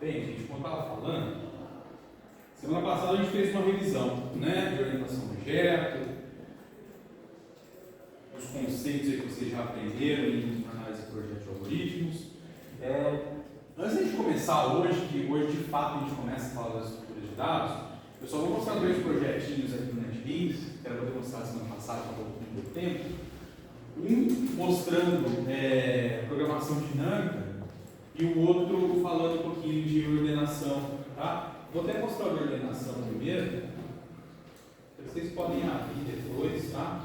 Bem, gente, como eu estava falando, semana passada a gente fez uma revisão, né, de orientação do objeto, os conceitos aí que vocês já aprenderam em análise de projetos de algoritmos. Antes de a gente começar hoje, que hoje de fato a gente começa a falar das estruturas de dados, eu só vou mostrar dois projetinhos aqui no NetBeans, que era para ter mostrado semana passada, acabou com muito tempo. Um mostrando programação dinâmica e o outro falando um pouquinho de ordenação, tá? Vou até mostrar a ordenação primeiro, vocês podem abrir depois, tá?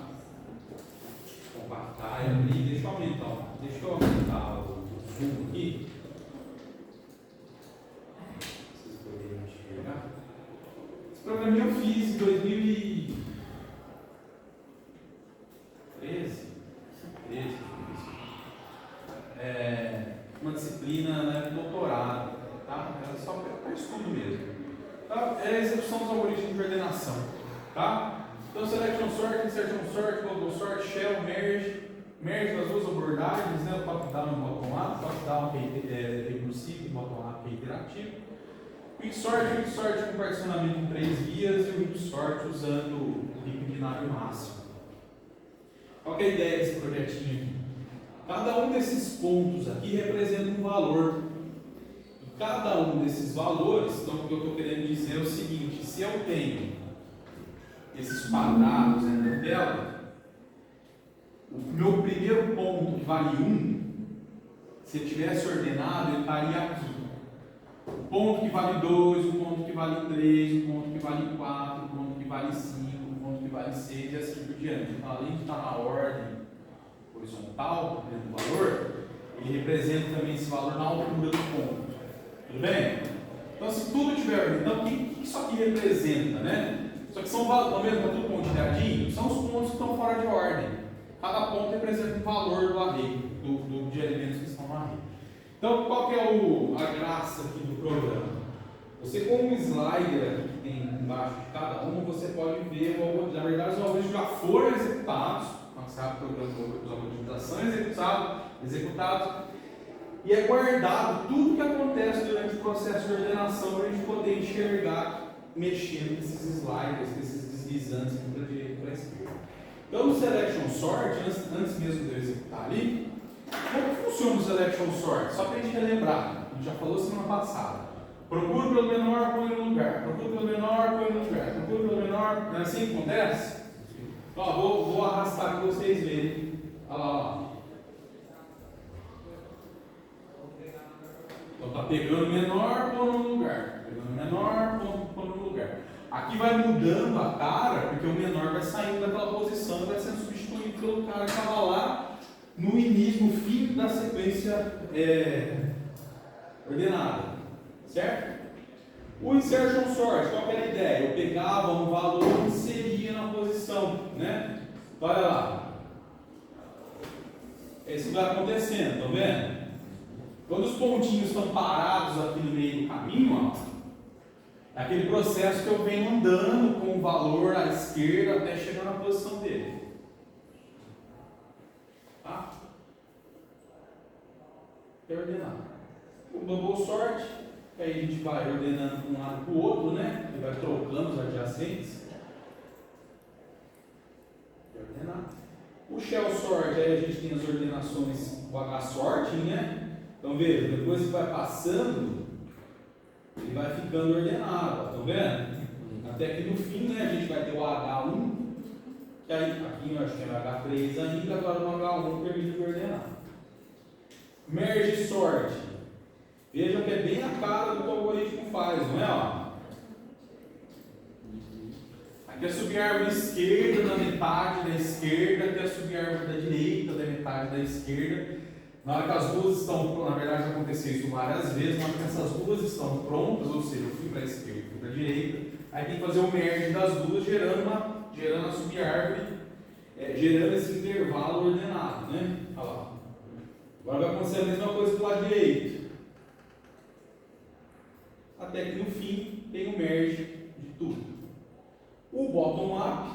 Compactar e abrir. Deixa eu aumentar o zoom aqui. Vocês poderem enxergar. Esse programinha eu fiz em 2013. Uma disciplina, né, doutorado, tá? Era só para estudo mesmo. Tá? É a execução dos algoritmos de ordenação, tá? Então, selection sort, insertion sort, global sort, shell, merge das duas abordagens, né? O top-down e o bottom-up. Top-down que é recursivo e bottom-up que é interativo. Quick sort com particionamento em 3 vias e o heap sort usando o heap binário máximo. Qual que é a ideia desse projetinho aqui? Cada um desses pontos aqui representa um valor. E cada um desses valores, então o que eu estou querendo dizer é o seguinte: se eu tenho esses quadrados na tela, o meu primeiro ponto que vale 1, se ele tivesse ordenado, ele estaria aqui. O ponto que vale 2, o ponto que vale 3, o ponto que vale 4, o ponto que vale 5, o ponto que vale 6 e assim por diante. Então, além de estar na ordem horizontal dentro do valor, ele representa também esse valor na altura do ponto. Tudo bem? Então, se tudo tiver. Então, o que isso aqui representa, né? Isso aqui são valores, está tudo pontilhadinho, são os pontos que estão fora de ordem. Cada ponto representa um valor do array, de elementos que estão no array. Então, qual que é a graça aqui do programa? Você, com um slider aqui que tem embaixo de cada um, você pode ver, na verdade, os algoritmos já foram executados. Sabe, os algoritmos já são executados, e é guardado tudo que acontece durante o processo de ordenação para a gente poder enxergar mexendo nesses sliders, nesses deslizantes para a direita e para a esquerda. Então, no selection sort, antes mesmo de eu executar ali, como funciona o selection sort? Só para a gente relembrar, a gente já falou semana passada. Procura pelo menor, põe no lugar. Procura pelo menor, põe no lugar. Procura pelo menor, não é assim que acontece? Ó, vou arrastar para vocês verem. Olha lá, ó. Então tá pegando o menor, pondo no lugar. Pegando o menor, pondo no lugar. Aqui vai mudando a cara, porque o menor vai saindo daquela posição e vai sendo substituído pelo cara que estava lá no início, no fim da sequência ordenada. Certo? O insertion sort, qual era a ideia? Eu pegava um valor e inseria na posição, né? Olha lá. Isso vai acontecendo, estão vendo? Quando os pontinhos estão parados aqui no meio do caminho, ó, é aquele processo que eu venho andando com o valor à esquerda até chegar na posição dele. Tá? É ordenado. O bubble sort, aí a gente vai ordenando de um lado para o outro, né? E vai trocando os adjacentes. É ordenado. O shell sort, aí a gente tem as ordenações, o H-sorting, né? Então veja, depois que vai passando, ele vai ficando ordenado, estão vendo? Até que no fim, né, a gente vai ter o H1, que aí, aqui eu acho que é o H3 ainda, agora o H1 permite ordenar. Merge sort. Vejam que é bem a cara do que o algoritmo faz, não é? Ó? Aqui é subir a árvore esquerda da metade da esquerda, aqui é subir a árvore da direita da metade da esquerda. Na hora que as duas estão, na verdade já aconteceu isso várias vezes, na hora que essas duas estão prontas, ou seja, eu fui para a esquerda, fui para a direita, aí tem que fazer o merge das duas, gerando a subárvore, gerando esse intervalo ordenado, né? Olha lá. Agora vai acontecer a mesma coisa do lado direito. Até que no fim tem o merge de tudo. O bottom-up,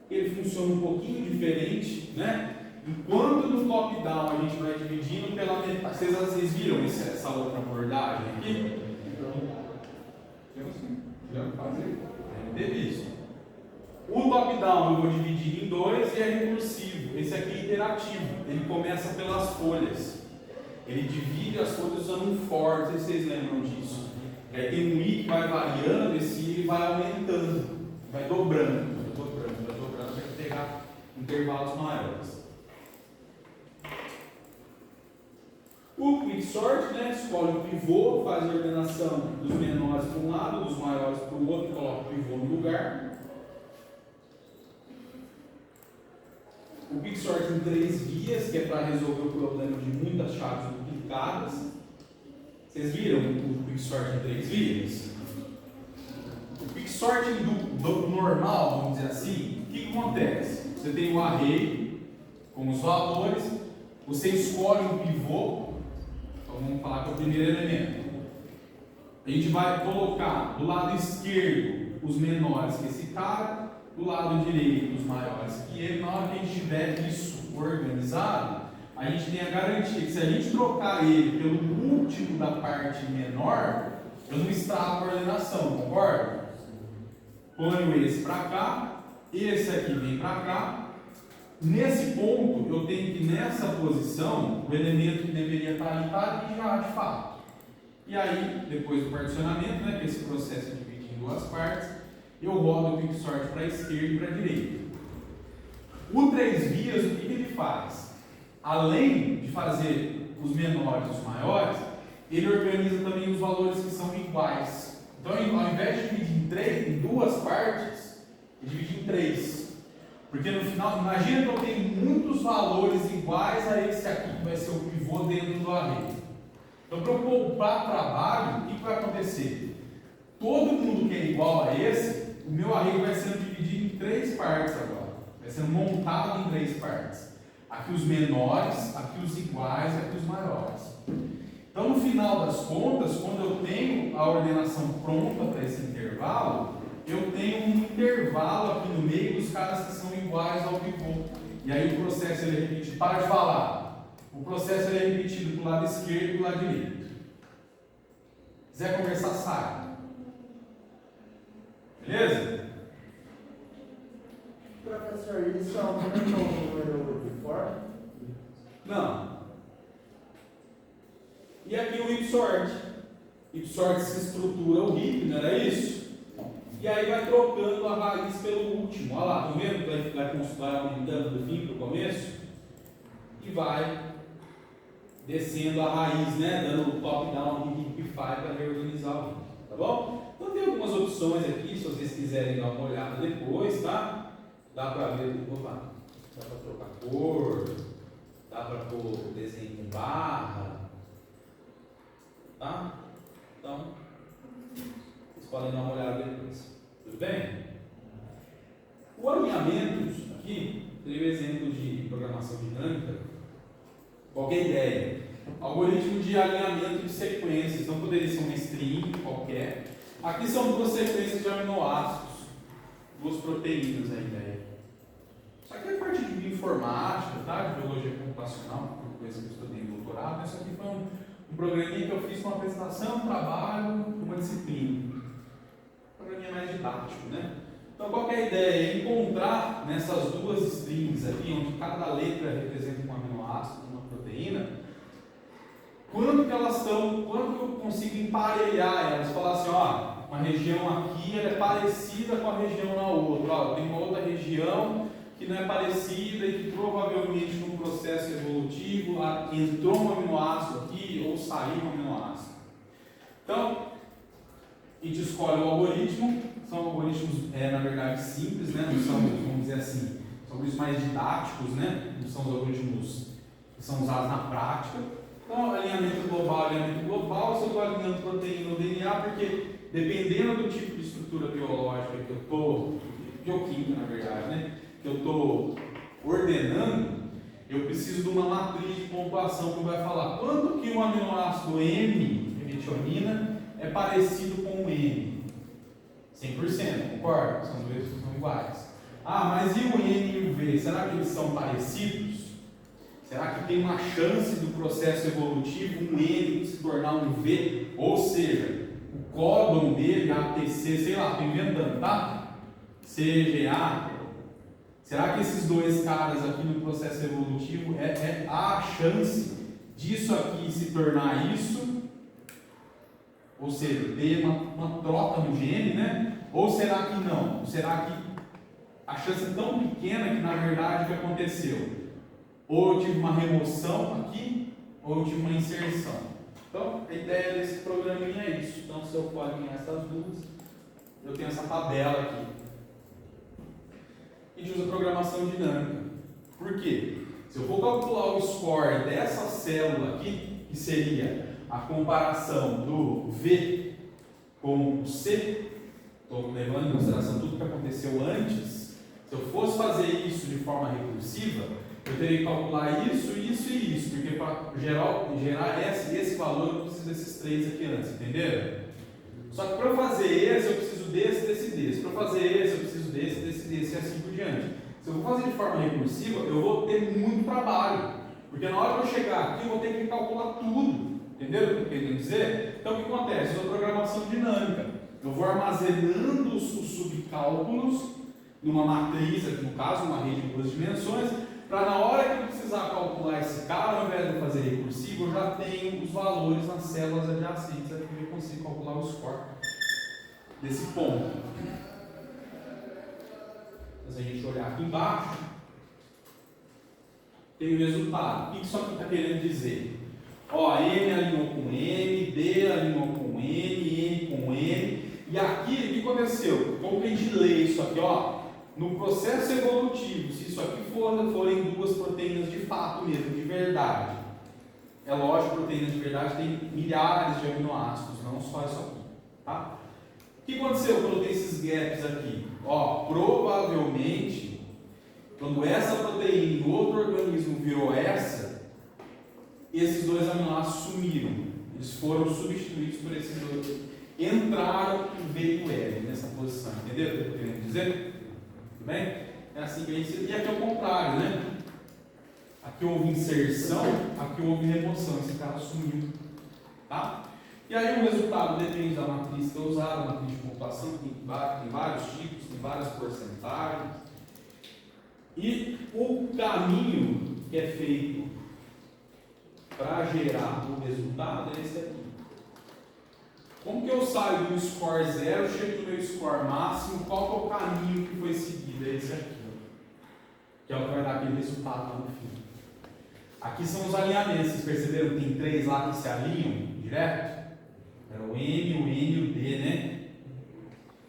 ele funciona um pouquinho diferente, né? Enquanto no top-down a gente vai dividindo pela metade. Vocês viram essa outra abordagem aqui? Já fazer. Teve isso. O top-down eu vou dividir em dois e é recursivo. Esse aqui é iterativo. Ele começa pelas folhas. Ele divide as folhas usando um for. Não sei se vocês lembram disso. Aí tem um i que vai variando, esse i vai aumentando, vai dobrando, até pegar intervalos maiores. O quicksort, né, escolhe o pivô, faz a ordenação dos menores para um lado, dos maiores para o outro, coloca o pivô no lugar. O quicksort em 3 vias, que é para resolver o problema de muitas chaves duplicadas. Vocês viram o quicksort em 3 vias? O quicksort do normal, vamos dizer assim, o que acontece? Você tem um array com os valores, você escolhe um pivô. Então vamos falar que é o primeiro elemento. A gente vai colocar do lado esquerdo os menores que esse cara, do lado direito os maiores que ele. Na hora que a gente tiver isso organizado, a gente tem a garantia que se a gente trocar ele pelo último da parte menor, eu não estrago a ordenação, concorda? Ponho esse para cá, esse aqui vem para cá. Nesse ponto, eu tenho que nessa posição, o elemento que deveria estar ali está ali já de fato. E aí, depois do particionamento, né, que esse processo é dividido em 2 partes, eu rodo o quicksort para a esquerda e para a direita. O 3 vias, o que ele faz? Além de fazer os menores e os maiores, ele organiza também os valores que são iguais. Então, ao invés de dividir em 2 partes, ele divide em 3. Porque no final, imagina que eu tenho muitos valores iguais a esse aqui, que vai ser o pivô dentro do array. Então, para eu poupar trabalho, o que vai acontecer? Todo mundo que é igual a esse, o meu array vai sendo dividido em 3 partes agora. Vai sendo montado em 3 partes. Aqui os menores, aqui os iguais, aqui os maiores. Então, no final das contas, quando eu tenho a ordenação pronta para esse intervalo, eu tenho um intervalo aqui no meio dos caras que são iguais ao pivô. E aí o processo ele é repetido. Para de falar. O processo ele é repetido do lado esquerdo e do lado direito. Se quiser conversar, sai. Beleza? Professor, isso aumenta o número de for? Não. E aqui o ipsort. Ipsort se estrutura o heap, não era isso? E aí vai trocando a raiz pelo último. Olha lá, estão vendo que vai aumentando do fim para o começo? E vai descendo a raiz, né? Dando o top-down de heapify para reorganizar o heap. Tá bom? Então tem algumas opções aqui, se vocês quiserem dar uma olhada depois, tá? Dá para ver, opa, dá para trocar cor, dá para pôr desenho com barra, tá? Então, vocês podem dar uma olhada depois. Tudo bem? O alinhamento, aqui, seria um exemplo de programação dinâmica. Qualquer ideia. Algoritmo de alinhamento de sequências, não poderia ser uma string qualquer. Aqui são 2 sequências de aminoácidos, 2 proteínas a ideia. Isso aqui é parte de bioinformática, tá? De biologia computacional, coisa que eu estudei no doutorado. Isso aqui foi um programinha que eu fiz com uma apresentação, um trabalho, uma disciplina. Um programinha mais didático, né? Então, qual que é a ideia? É encontrar nessas 2 strings aqui, onde cada letra representa um aminoácido, uma proteína, quanto que elas estão, quanto que eu consigo emparelhar elas, falar assim, ó, uma região aqui ela é parecida com a região na outra, ó, tem uma outra região que não é parecida e que provavelmente no processo evolutivo entrou um aminoácido aqui ou saiu um aminoácido. Então, a gente escolhe o algoritmo, são algoritmos, na verdade, simples, né? Não são, vamos dizer assim, são algoritmos mais didáticos, né? Não são os algoritmos que são usados na prática. Então, alinhamento global, eu estou alinhando proteína no DNA, porque dependendo do tipo de estrutura biológica que eu estou, bioquímica na verdade, né? Que eu estou ordenando, eu preciso de uma matriz de pontuação que vai falar quanto que um aminoácido M, de metionina, é parecido com o N. 100%, concorda? São dois que são iguais. Ah, mas e o N e o V? Será que eles são parecidos? Será que tem uma chance do processo evolutivo, um N se tornar um V? Ou seja, o códon dele, ATC, sei lá, estou inventando, tá? CGA. Será que esses dois caras aqui no processo evolutivo há a chance disso aqui se tornar isso? Ou seja, ter uma troca no gene, né? Ou será que não? Será que a chance é tão pequena que na verdade o que aconteceu? Ou eu tive uma remoção aqui, ou eu tive uma inserção. Então, a ideia desse programinha é isso. Então, se eu for alinhar essas duas, eu tenho essa tabela aqui. A gente usa programação dinâmica. Por quê? Se eu for calcular o score dessa célula aqui, que seria a comparação do V com o C, estou levando em consideração tudo que aconteceu antes, se eu fosse fazer isso de forma recursiva, eu teria que calcular isso, isso e isso, porque para gerar esse valor eu preciso desses três aqui antes, entenderam? Só que para eu fazer esse, eu preciso desse. Para fazer esse, eu preciso desse e assim por diante. Se eu vou fazer de forma recursiva, eu vou ter muito trabalho, porque na hora que eu chegar aqui, eu vou ter que calcular tudo. Entenderam o que eu estou querendo dizer? Então, o que acontece? Eu uso programação dinâmica. Eu vou armazenando os subcálculos numa matriz, aqui no caso, uma rede de duas dimensões, para na hora que eu precisar calcular esse cara, ao invés de eu fazer recursivo, eu já tenho os valores nas células adjacentes, aqui eu consigo calcular o score desse ponto. Então, se a gente olhar aqui embaixo, tem o resultado. O que isso aqui está querendo dizer? Ó, M alinhou com M, D alinhou com N, N com N. E aqui, o que aconteceu? Como que a gente lê isso aqui? Ó, no processo evolutivo, se isso aqui forem duas proteínas de fato mesmo, de verdade. É lógico, proteínas de verdade tem milhares de aminoácidos, não só isso aqui. Tá? O que aconteceu quando tem esses gaps aqui? Ó, provavelmente, quando essa proteína em outro organismo virou essa, esses dois aminoácidos sumiram. Eles foram substituídos por esses dois. Entraram e veio L nessa posição. Entenderam o que eu estou querendo dizer? Tudo bem? É assim que a gente... E aqui é o contrário, né? Aqui houve inserção, aqui houve remoção. Esse cara sumiu. Tá? E aí o resultado depende da matriz que é usada, a matriz de pontuação, tem vários tipos, tem várias porcentagens. E o caminho que é feito para gerar o resultado é esse aqui. Como que eu saio do score 0, chego no meu score máximo, qual que é o caminho que foi seguido? É esse aqui, que é o que vai dar aquele resultado lá no fim. Aqui são os alinhamentos, vocês perceberam que tem três lá que se alinham direto? Era o M, o N e o D, né?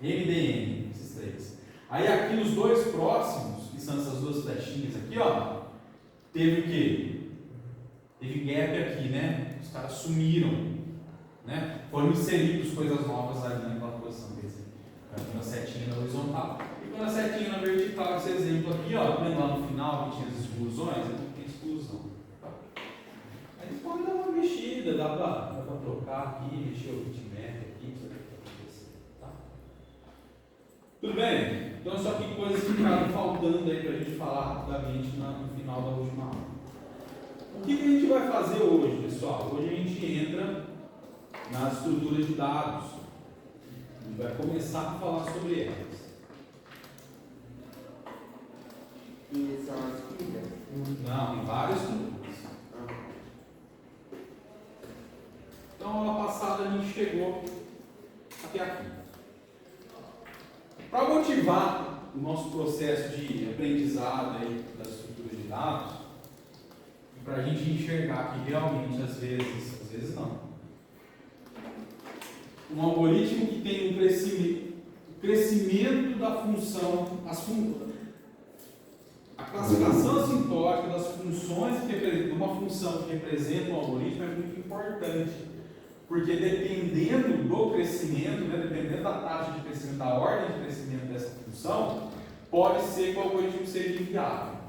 M, D, N, esses três. Aí aqui nos dois próximos, que são essas duas flechinhas aqui, ó, teve o quê? Teve gap aqui, né? Os caras sumiram, né? Foram inseridos coisas novas ali naquela posição, quer dizer, quando a setinha na horizontal. E quando a setinha na vertical, esse exemplo aqui, ó, tá vendo lá no final que tinha as exclusões? Aqui tem exclusão. Tá? Aí eles podem dar uma mexida, dá pra trocar aqui, mexer o bitmap aqui, isso aqui vai acontecer, tá? Tudo bem? Então, só que coisas que ficaram faltando aí pra gente falar rapidamente no final da última aula. O que a gente vai fazer hoje, pessoal? Hoje a gente entra nas estruturas de dados. A gente vai começar a falar sobre elas. E são as pilhas? Não, tem várias estruturas. Então, a aula passada a gente chegou até aqui. Para motivar o nosso processo de aprendizado aí das estruturas de dados, e para a gente enxergar que realmente, às vezes não. Um algoritmo que tem um crescimento da função, a classificação assintótica das funções de uma função que representa um algoritmo é muito importante, porque dependendo do crescimento, né, dependendo da taxa de crescimento, da ordem de crescimento dessa função, pode ser que o algoritmo seja inviável.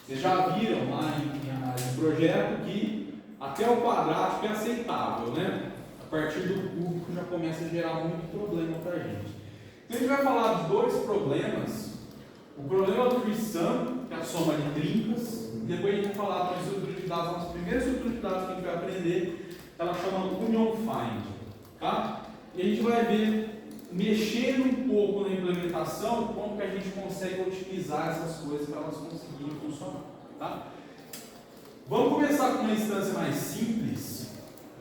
Vocês já viram lá em análise de projeto que até o quadrático é aceitável, né? A partir do cúbico já começa a gerar muito problema para a gente. Então a gente vai falar de dois problemas o problema do FreeSum, que é a soma de trincas, e depois a gente vai falar sobre estrutura de dados, a nossa primeira estrutura de dados que a gente vai aprender, ela chama Union Find, tá? E a gente vai ver, mexendo um pouco na implementação, como que a gente consegue otimizar essas coisas para elas conseguirem funcionar, tá? Vamos começar com uma instância mais simples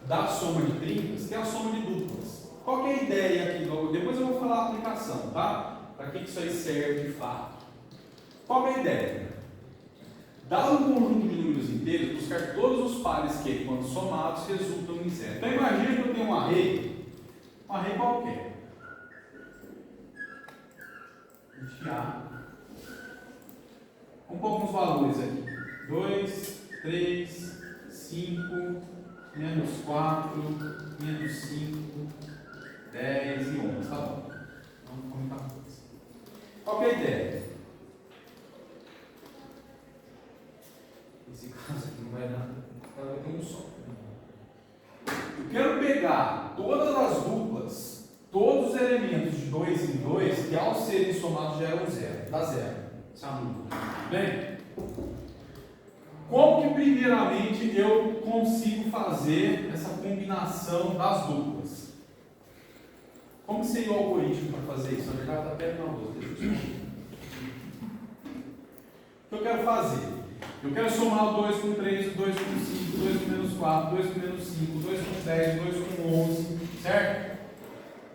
da soma de trincas, que é a soma de duplas. Qual que é a ideia aqui? Depois eu vou falar a aplicação, tá? Para que isso aí serve de fato. Qual que é a ideia? Dado um conjunto de números inteiros, buscar todos os pares que, quando somados, resultam em zero. Então imagina que eu tenho um array qualquer. Enfiar. Vamos pôr alguns valores aqui. 2, 3, 5, menos 4, menos 5, 10 e 11. Tá bom. Não ficou muita coisa. Qual que é a ideia? Esse caso aqui não vai dar. Vai ter um só. Eu quero pegar todas as duplas, todos os elementos de 2 em 2, que ao serem somados geram zero. Dá zero. Essa dupla. Bem? Como que primeiramente eu consigo fazer essa combinação das duplas? Como que seria o algoritmo para fazer isso? Na verdade está perto na outra. Deixa eu explicar. O que eu quero fazer? Eu quero somar o 2 com 3, o 2 com 5, o 2 com menos 4, o 2 com menos 5, o 2 com 10, o 2 com 11, certo?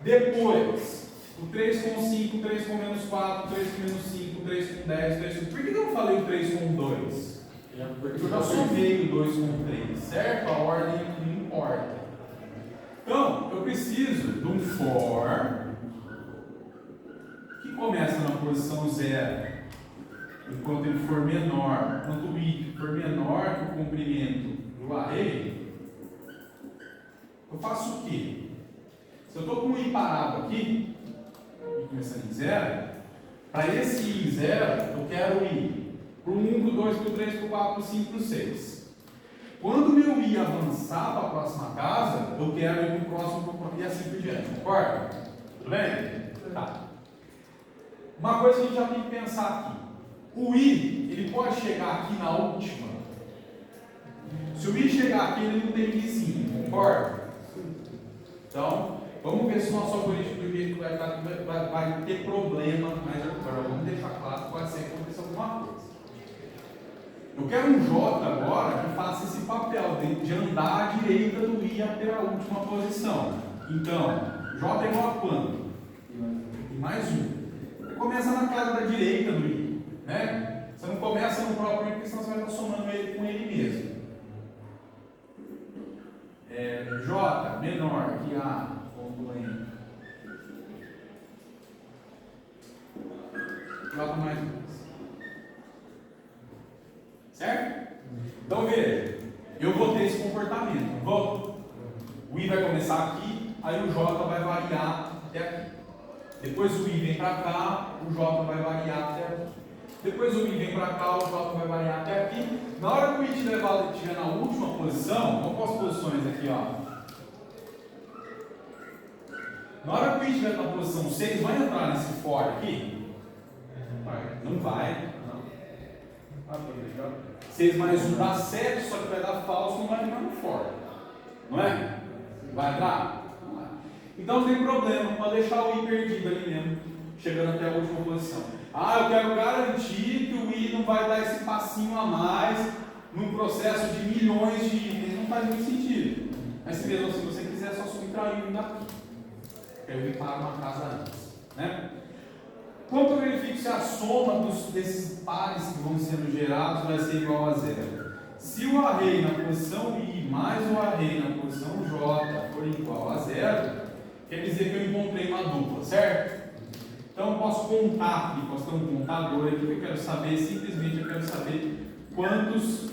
Depois, o 3 com 5, o 3 com menos 4, o 3 com menos 5, o 3 com 10, o 3 com... Por que eu não falei o 3 com 2? Porque eu já somei o 2 com o 3, certo? A ordem aqui não importa. Então, eu preciso de um for que começa na posição 0, enquanto ele for menor, enquanto o i for menor que o comprimento do array, eu faço o quê? Se eu estou com um i parado aqui, e começando em 0, para esse i em 0, eu quero ir para o 1, para o 2, para o 3, para o 4, para o 5, para o 6. Quando o meu i avançar para a próxima casa, eu quero ir para o próximo e assim por diante. Concorda? Tudo bem? Tá. Uma coisa que a gente já tem que pensar aqui. O i, ele pode chegar aqui na última. Se o i chegar aqui, ele não tem vizinho. Concorda? Então, vamos ver se o nosso algoritmo do jeito que vai ter problema, mas agora vamos deixar claro que pode ser que aconteça alguma coisa. Eu quero um J agora que faça esse papel de andar à direita do I até a última posição. Então, J é igual a quanto? I mais 1. Você começa na casa da direita do I, né? Você não começa no próprio I, porque senão você vai estar somando ele com ele mesmo. J menor que A, ponto N. J mais 1. Certo? Então veja, eu vou ter esse comportamento. O I vai começar aqui, aí o J vai variar até aqui. Depois o I vem para cá, o J vai variar até aqui. Depois o I vem para cá, o J vai variar até aqui. Na hora que o I estiver na última posição, vamos para as posições aqui, ó. Na hora que o I estiver na posição 6, vai entrar nesse for aqui? Não vai. 6 mais 1 dá 7, só que vai dar falso, não vai entrar no for. Não é? Vai entrar? Não vai. Então não tem problema, pode deixar o i perdido ali mesmo, chegando até a última posição. Eu quero garantir que o i não vai dar esse passinho a mais num processo de milhões de itens. Não faz muito sentido. Mas se mesmo assim você quiser, é só subtrair um daqui. Eu vim para uma casa antes. Né? Como eu verifico se a soma desses pares que vão sendo gerados vai ser igual a 0? Se o array na posição i mais o array na posição j for igual a 0, quer dizer que eu encontrei uma dupla, certo? Então eu posso contar aqui, posso ter um contador aqui que eu quero saber, simplesmente eu quero saber quantos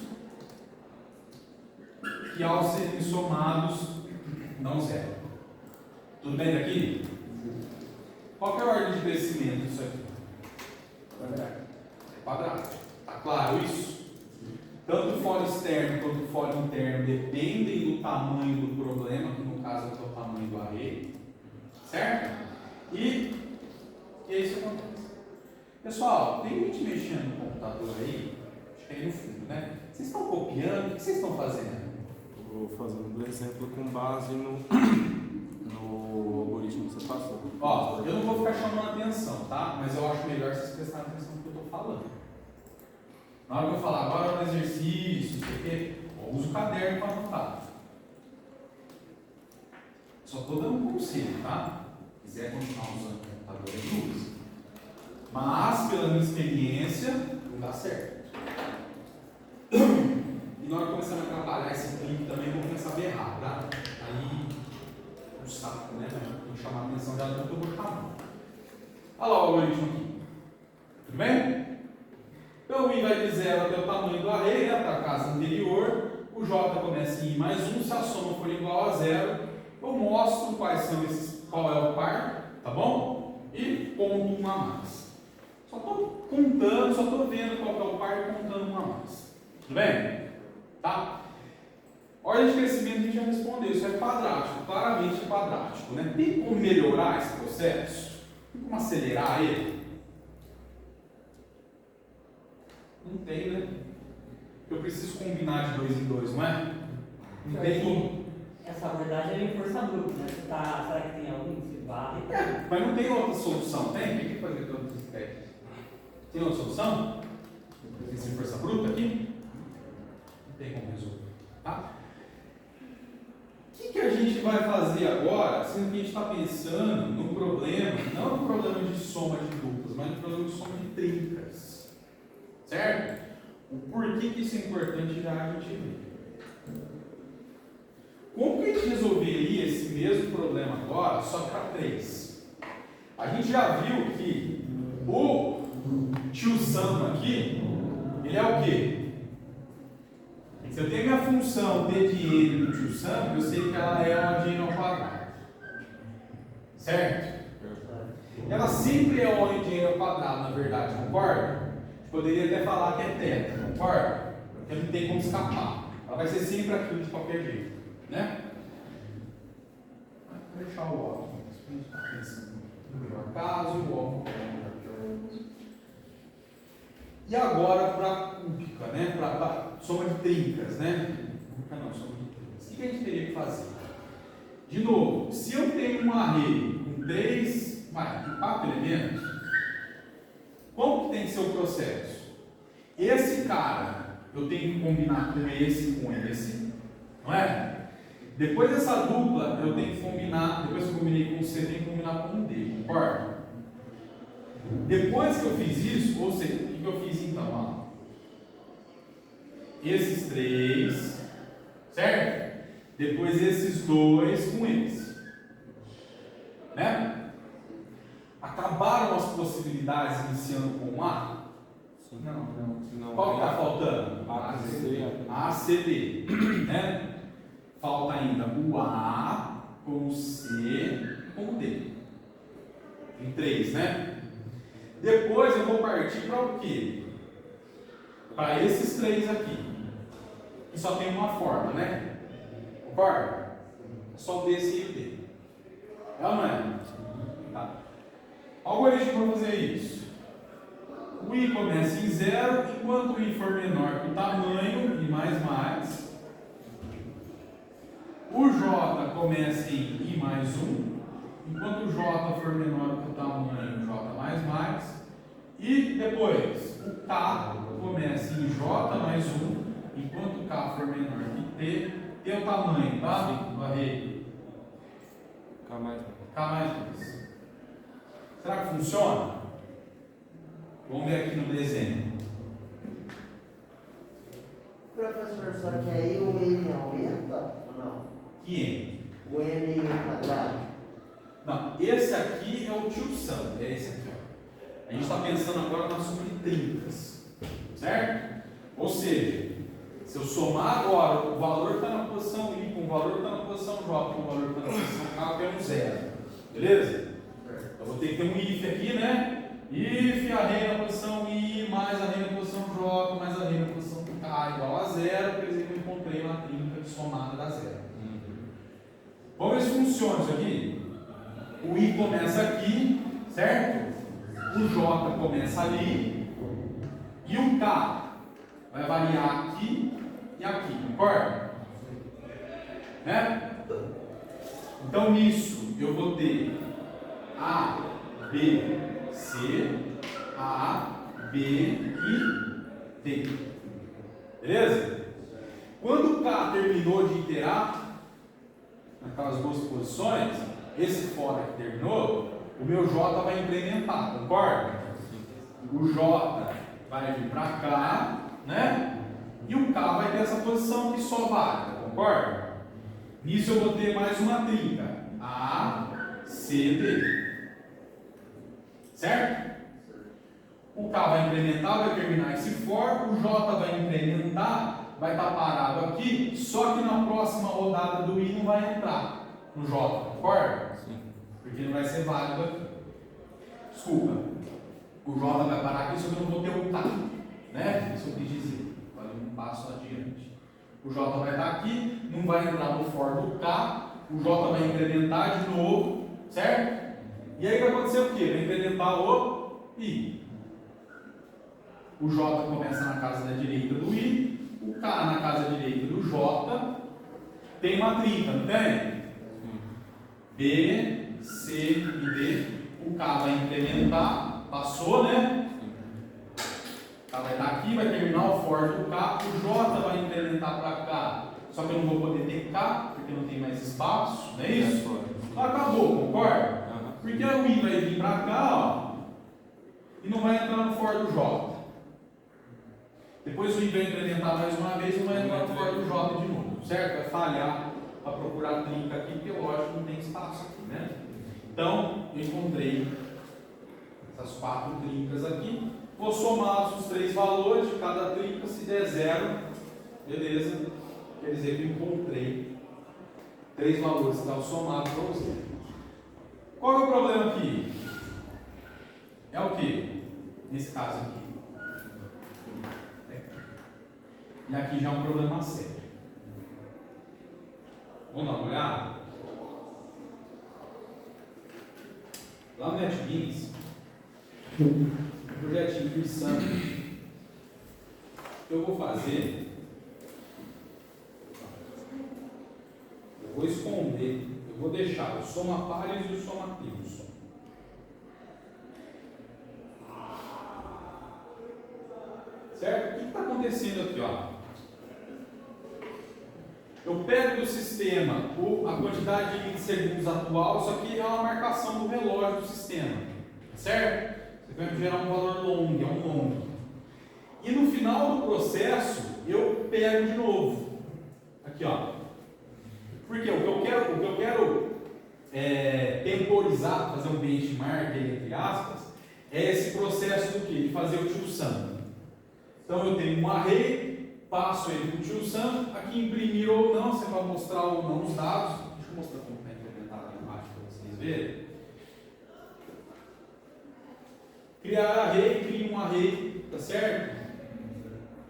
que ao serem somados dão 0. Tudo bem daqui? Qual que é a ordem de crescimento disso aqui? Quadrado. Está claro isso? Tanto o foro externo quanto o foro interno dependem do tamanho do problema, que no caso é o tamanho do array. Certo? E isso acontece. Pessoal, tem gente mexendo no computador aí, acho que aí no fundo, né? Vocês estão copiando? O que vocês estão fazendo? Estou fazendo o exemplo com base no algoritmo que você passou. Ó, eu não vou ficar chamando atenção, tá? Mas eu acho melhor vocês prestarem atenção no que eu estou falando. Na hora que eu falar agora é um exercício, não sei o quê, usa o caderno para anotar. Só estou dando um conselho, tá? Se quiser continuar usando o computador, use. Mas, pela minha experiência, não dá certo. E na hora que começar a trabalhar esse clipe também, eu vou começar a berrar, tá? Aí, é um saco, né? Tem que chamar a atenção de adulto, eu vou chamar. Olha lá o algoritmo aqui. Tudo bem? Então, o I vai de 0 até o tamanho do array, né? Para a casa anterior. O J começa em I mais 1, se a soma for igual a 0, eu mostro quais são esses, qual é o par, tá bom? E ponto 1 a mais. Só estou contando, só estou vendo qual é o par e contando 1 a mais. Tudo bem? Tá? Ordem de crescimento a gente já respondeu, isso é quadrático, claramente é quadrático, né? Tem como melhorar esse processo? Tem como acelerar ele? Não tem, né? Eu preciso combinar de 2 em 2, não é? Não tem como. Essa abordagem é em força bruta, né? Será que tem algum que vale? Mas não tem outra solução, tem? Tem que fazer todos os testes. Tem outra solução? Esse força bruta aqui? Não tem como resolver, tá? O que a gente vai fazer agora, sendo que a gente está pensando no problema, não no problema de soma de duplas, mas no problema de soma de trincas. Certo? O porquê que isso é importante já a gente vê. Como que a gente resolveria esse mesmo problema agora, só para 3? A gente já viu que o tio Sam aqui, ele é o quê? Se eu tenho minha função d de n do tio Sam, eu sei que ela é O de n ao quadrado. Certo? Ela sempre é O de n ao quadrado, na verdade, concorda? Poderia até falar que é teta, concorda? Porque não tem como escapar. Ela vai ser sempre aquilo de qualquer jeito, né? Vou deixar o O aqui. A gente está pensando no melhor caso, o O e agora para a cúbica, né? Para soma de trincas, né? Cúbica não, soma de trincas. O que a gente teria que fazer? De novo, se eu tenho um array com 4 elementos, como que tem que ser o processo? Esse cara, eu tenho que combinar com esse, não é? Depois dessa dupla, eu tenho que combinar, depois que eu combinei com C, eu tenho que combinar com um D, concorda? Depois que eu fiz isso, ou seja, o que eu fiz então? Ó? Esses 3, certo? Depois esses 2 com esse, né? Acabaram as possibilidades iniciando com A? Não. Qual que está faltando? A, C, D, né? Falta ainda o A com o C e com o D. Tem 3, né? Depois eu vou partir para o quê? Para esses 3 aqui. Que só tem uma forma, né? Concorda? É só o D, C e o D. É ou não é? Tá. Algoritmo para fazer isso. O I começa em 0, enquanto o I for menor que o tamanho, I mais, o J começa em I mais 1, enquanto o J for menor que o tamanho, J mais, e depois o K começa em J mais 1, enquanto o K for menor que T, T é o tamanho, tá? Do array. K mais 1. K mais 2. Será que funciona? Vamos ver aqui no desenho. Professor, só que aí o N aumenta ou não? Que N? O N quadrado. Não, esse aqui é o tio Sam, é esse aqui, ó. A gente está pensando agora na soma de trincas, certo? Ou seja, se eu somar agora o valor que está na posição I com o valor que está na posição J com o valor que está na posição K, eu tenho um 0, beleza? Eu vou ter que ter um if aqui, né? If array na posição I mais array na posição J mais array na posição K igual a 0, por exemplo, eu encontrei uma trinca de somada da 0. Vamos ver se funciona isso aqui. O I começa aqui, certo? o J começa ali e o K vai variar aqui e aqui, concorda? Né? Então nisso eu vou ter A, B, C, A, B e D. Beleza? Quando o K terminou de iterar naquelas duas posições, esse fora que terminou, o meu J vai incrementar, concorda? O J vai vir para cá, né? E o K vai ter essa posição que só válida, concorda? Nisso eu vou ter mais uma trinca, A, C, D. Certo? O K vai incrementar, vai terminar esse for, o J vai incrementar, vai estar parado aqui, só que na próxima rodada do I não vai entrar no J, concorda? Sim. Porque não vai ser válido aqui. Desculpa. O J vai parar aqui, só que eu não vou ter o K, né? Isso eu quis dizer. Agora um passo adiante. O J vai estar aqui, não vai entrar no for do K, o J vai incrementar de novo, certo? E aí vai acontecer o quê? Vai incrementar o I. O J começa na casa da direita do I, o K na casa direita do J, tem uma trinca, não tem? B, C e D, o K vai incrementar, passou, né? O K vai estar aqui, vai terminar o for do K, o J vai incrementar para cá, só que eu não vou poder ter K, porque não tem mais espaço, não é isso? Acabou, concorda? Porque o I vai vir para cá, ó, e não vai entrar no for do J. Depois o I vai incrementar mais uma vez e vai entrar no for do J de novo, certo? Vai falhar para procurar trinca aqui, porque lógico não tem espaço aqui, né? Então, eu encontrei essas 4 trincas aqui. Vou somar os 3 valores de cada trinca, se der 0, beleza? Quer dizer que eu encontrei 3 valores que estão somados para você. Qual é o problema aqui? É o que? Nesse caso aqui. E aqui já é um problema sério. Vamos dar uma olhada? Lá no NetBeans, um projetinho insano, eu vou fazer, eu vou esconder, eu vou deixar o soma pares e o soma triplos. Certo? O que está acontecendo aqui, ó? Eu pego do sistema a quantidade de milissegundos atual, isso aqui é uma marcação do relógio do sistema, certo? Você vai gerar um valor long, é um long. E no final do processo, eu pego de novo. Aqui, ó. Porque o que eu quero temporizar, fazer um benchmark, entre aspas, é esse processo do quê? De fazer o tio sum. Então eu tenho um array, passo ele para o tio sum, aqui imprimir ou não, você vai mostrar ou não os dados. Deixa eu mostrar como está implementado aqui embaixo para vocês verem. Criar array, cria um array, tá certo?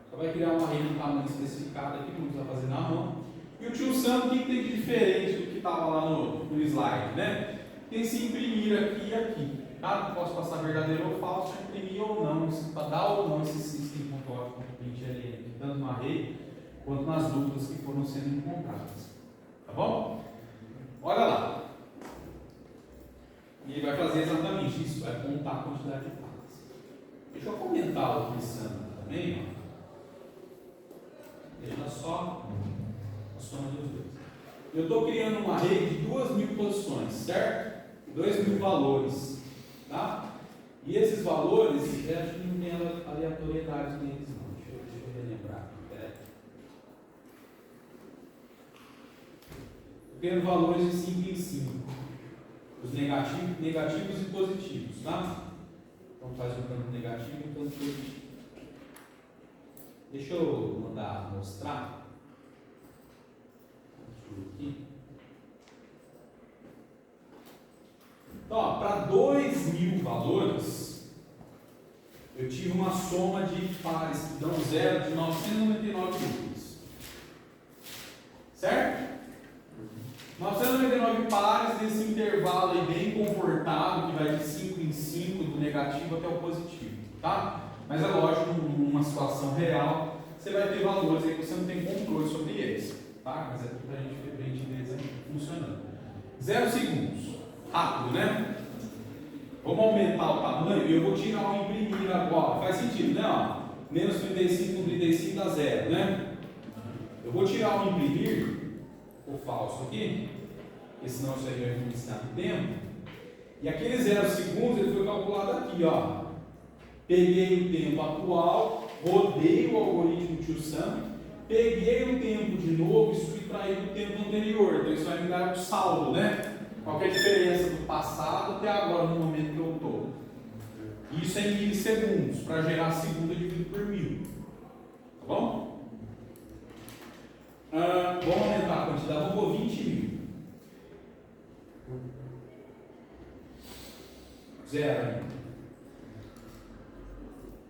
Só vai criar um array no tamanho especificado aqui, não precisa fazer na mão. E o tio sum, o que tem de diferente do que estava lá no slide, né? Tem se imprimir aqui e aqui. Tá? Posso passar verdadeiro ou falso, imprimir ou não, para dar ou não esse system.out.println, tanto no array quanto nas dúvidas que foram sendo encontradas. Tá bom? Olha lá. E ele vai fazer exatamente isso, vai contar a quantidade de pares. Deixa eu comentar o pensando também, ó. Deixa só a soma dos dois. Eu estou criando uma array de 2.000 posições, certo? 2.000 valores. Tá? E esses valores, eu acho que não tem aleatoriedade neles não. Deixa eu relembrar. Eu tenho valores de 5 em 5. Os negativos e positivos. Tá? Então faz um campo negativo e um campo positivo. Deixa eu mandar mostrar. Aqui. Então, para 2.000 valores, eu tive uma soma de pares que dão 0 de 999 números. Certo? 999 pares nesse intervalo aí bem comportado, que vai de 5 em 5, do negativo até o positivo, tá? Mas é lógico, numa situação real, você vai ter valores aí que você não tem controle sobre eles, tá? Mas aqui pra gente ver eles aí funcionando. 0 segundos. Rápido, né? Vamos aumentar o tamanho e eu vou tirar o imprimir agora. Faz sentido, né? Ó, menos 35 com 35 dá 0, né? Eu vou tirar o imprimir, o falso aqui, porque senão isso aí vai influenciar no tempo. E aquele 0 segundos ele foi calculado aqui, ó. Peguei o tempo atual, rodei o algoritmo tio Sam, peguei o tempo de novo e subtraí do tempo anterior. Então isso vai me dar o saldo, né? Qual que é a diferença do passado até agora, no momento que eu estou? Isso é em milissegundos, para gerar segundo eu divido por 1000. Tá bom? Vamos aumentar a quantidade, vou pôr 20.000. 0 ainda.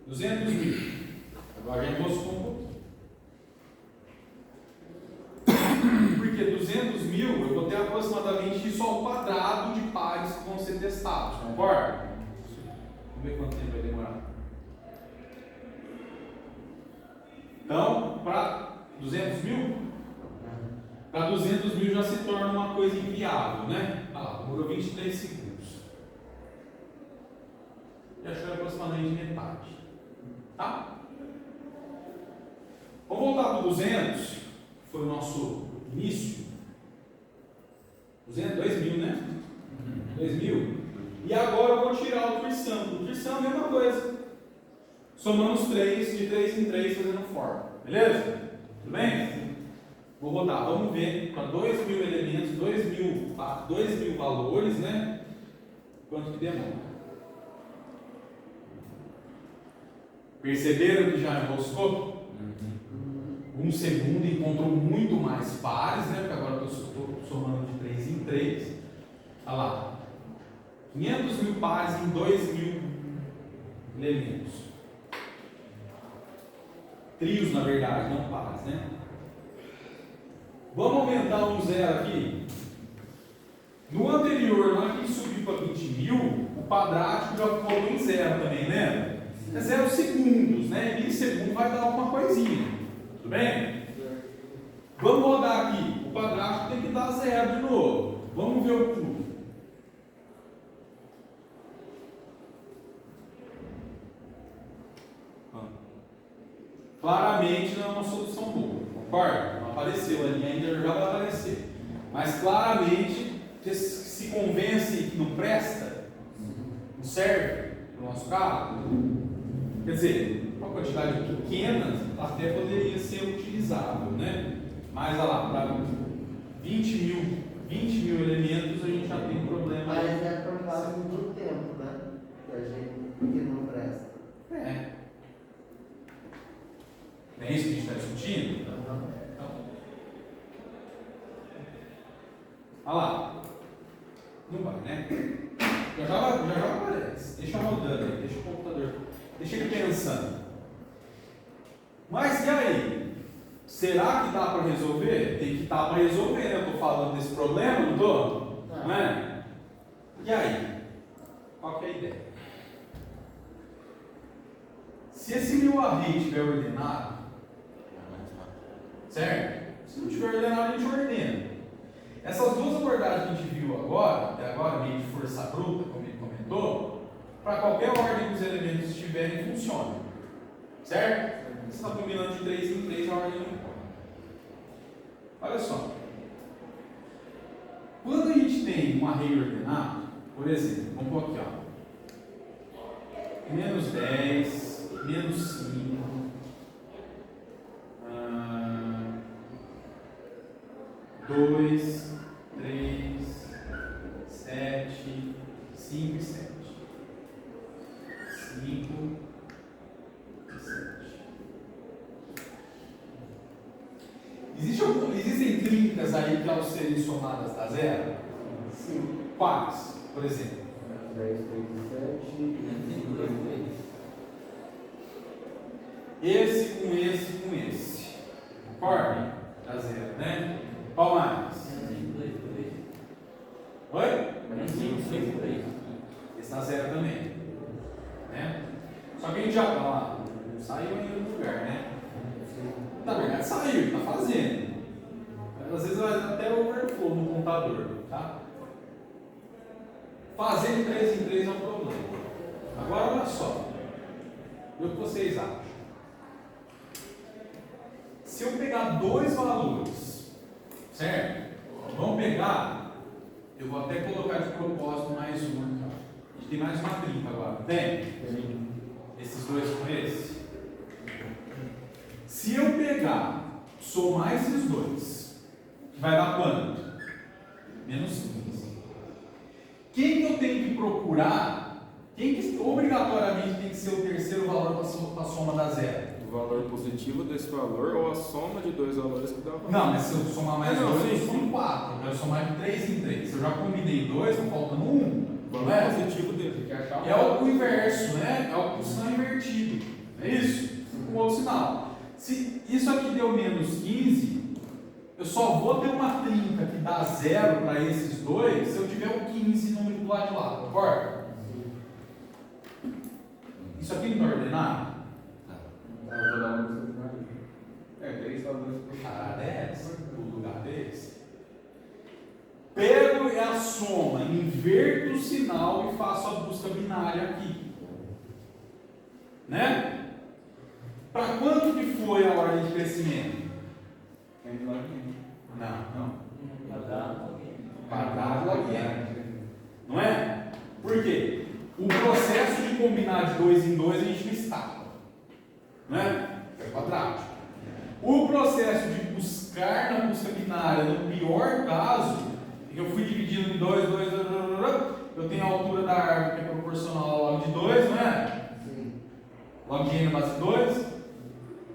200.000. Agora já enroscou um pouquinho. Porque 200.000 eu vou ter aproximadamente isso ao quadrado de pares que vão ser testados, concorda? Vamos ver quanto tempo vai demorar. Então, para 200.000? Para 200.000 já se torna uma coisa inviável, né? Olha lá, demorou 23 segundos. Já chegou aproximadamente metade. Tá? Vamos voltar para o 200, que foi o nosso início. 2.000, né? 2.000. E agora eu vou tirar o Trisam. O Trisam é a mesma coisa. Somamos 3, de 3 em 3, fazendo for. Beleza? Tudo bem? Vou rodar. Vamos ver para 2.000 elementos, 2.000 valores, né? Quanto que demora. Perceberam que já enroscou? 1 segundo encontrou muito mais pares, né? Porque agora eu estou somando de 3 em 3. Olha lá. 500.000 pares em 2.000 elementos. Trios, na verdade, não pares, né? Vamos aumentar um 0 aqui. No anterior, lá que subiu para 20.000, o quadrático já ficou em 0 também, né? É 0 segundos, né? Milissegundo vai dar alguma coisinha. Tudo bem? Vamos rodar aqui. O quadrático tem que dar 0 de novo. Vamos ver o pulo. Claramente não é uma solução boa. Concorda? Não apareceu ali ainda, já vai aparecer. Mas claramente, se convence que não presta, não serve para o nosso carro. Quer dizer, uma quantidade pequena até poderia ser utilizável, né? Mas olha lá, para 20.000 elementos a gente já tem um problema. Mas é por causa do tempo, né? Que a gente que não presta. É. Não é isso que a gente está discutindo? Então, olha lá. Não vai, né? Já aparece. Deixa rodando aí, deixa o computador. Deixa ele pensando. Mas e aí? Será que dá para resolver? Tem que dar para resolver, né? Eu estou falando desse problema, não estou? Não é? E aí? Qual que é a ideia? Se esse meu array estiver ordenado, certo? Se não estiver ordenado, a gente ordena. Essas duas abordagens que a gente viu agora, até agora, meio de força bruta, como ele comentou, para qualquer ordem que os elementos estiverem, funciona. Certo? Você está combinando de 3 em 3, a ordem não importa. Olha só. Quando a gente tem um array ordenado, por exemplo, vamos pôr aqui, ó. Menos 10, menos 5. 2, 3, 7, 5 e 7. 5 e 7. Existem tríncas aí que ao serem somadas dá 0? Sim. Quais, por exemplo? 10, 3 e 7. Esse com esse com esse. Concorda? Dá 0, né? Qual mais? 2, 2. Na verdade saiu, está fazendo. Às vezes vai até overflow no computador, tá? Fazer de 3 em 3 é um problema. Agora olha só. O que vocês acham? Se eu pegar dois valores, certo? Vamos pegar, eu vou até colocar de propósito mais um. A gente tem mais uma 30 agora. Tem? Esses dois com esse? Se eu pegar, somar esses dois, vai dar quanto? Menos 15. Quem que eu tenho que procurar? Quem que obrigatoriamente tem que ser o terceiro valor para a soma da zero? O valor positivo desse valor ou a soma de dois valores que dá valor? Não, mas se eu somar mais Não, dois, sim, eu somo 4. Eu quero somar de 3 em 3. Se eu já combinei 2, não faltando 1. O valor Não é? positivo dele. Quer achar É o inverso, né? É o sinal invertido. É isso? Com outro sinal. Se isso aqui deu menos 15, eu só vou ter uma 30 que dá 0 para esses dois se eu tiver o 15 número do lado de lá, concorda? Isso aqui não está ordenado? É, 3 valores por Ah, 10 no lugar desse. Pego a soma, inverto o sinal e faço a busca binária aqui. Né? Para quanto que foi a ordem de crescimento? Não. Quadrado log n. Não é? Por quê? O processo de combinar de 2 em 2 a gente não está. Não é? É quadrático. O processo de buscar na busca binária, no pior caso, eu fui dividindo em 2, eu tenho a altura da árvore que é proporcional ao log de 2, não é? Sim. Log n base 2.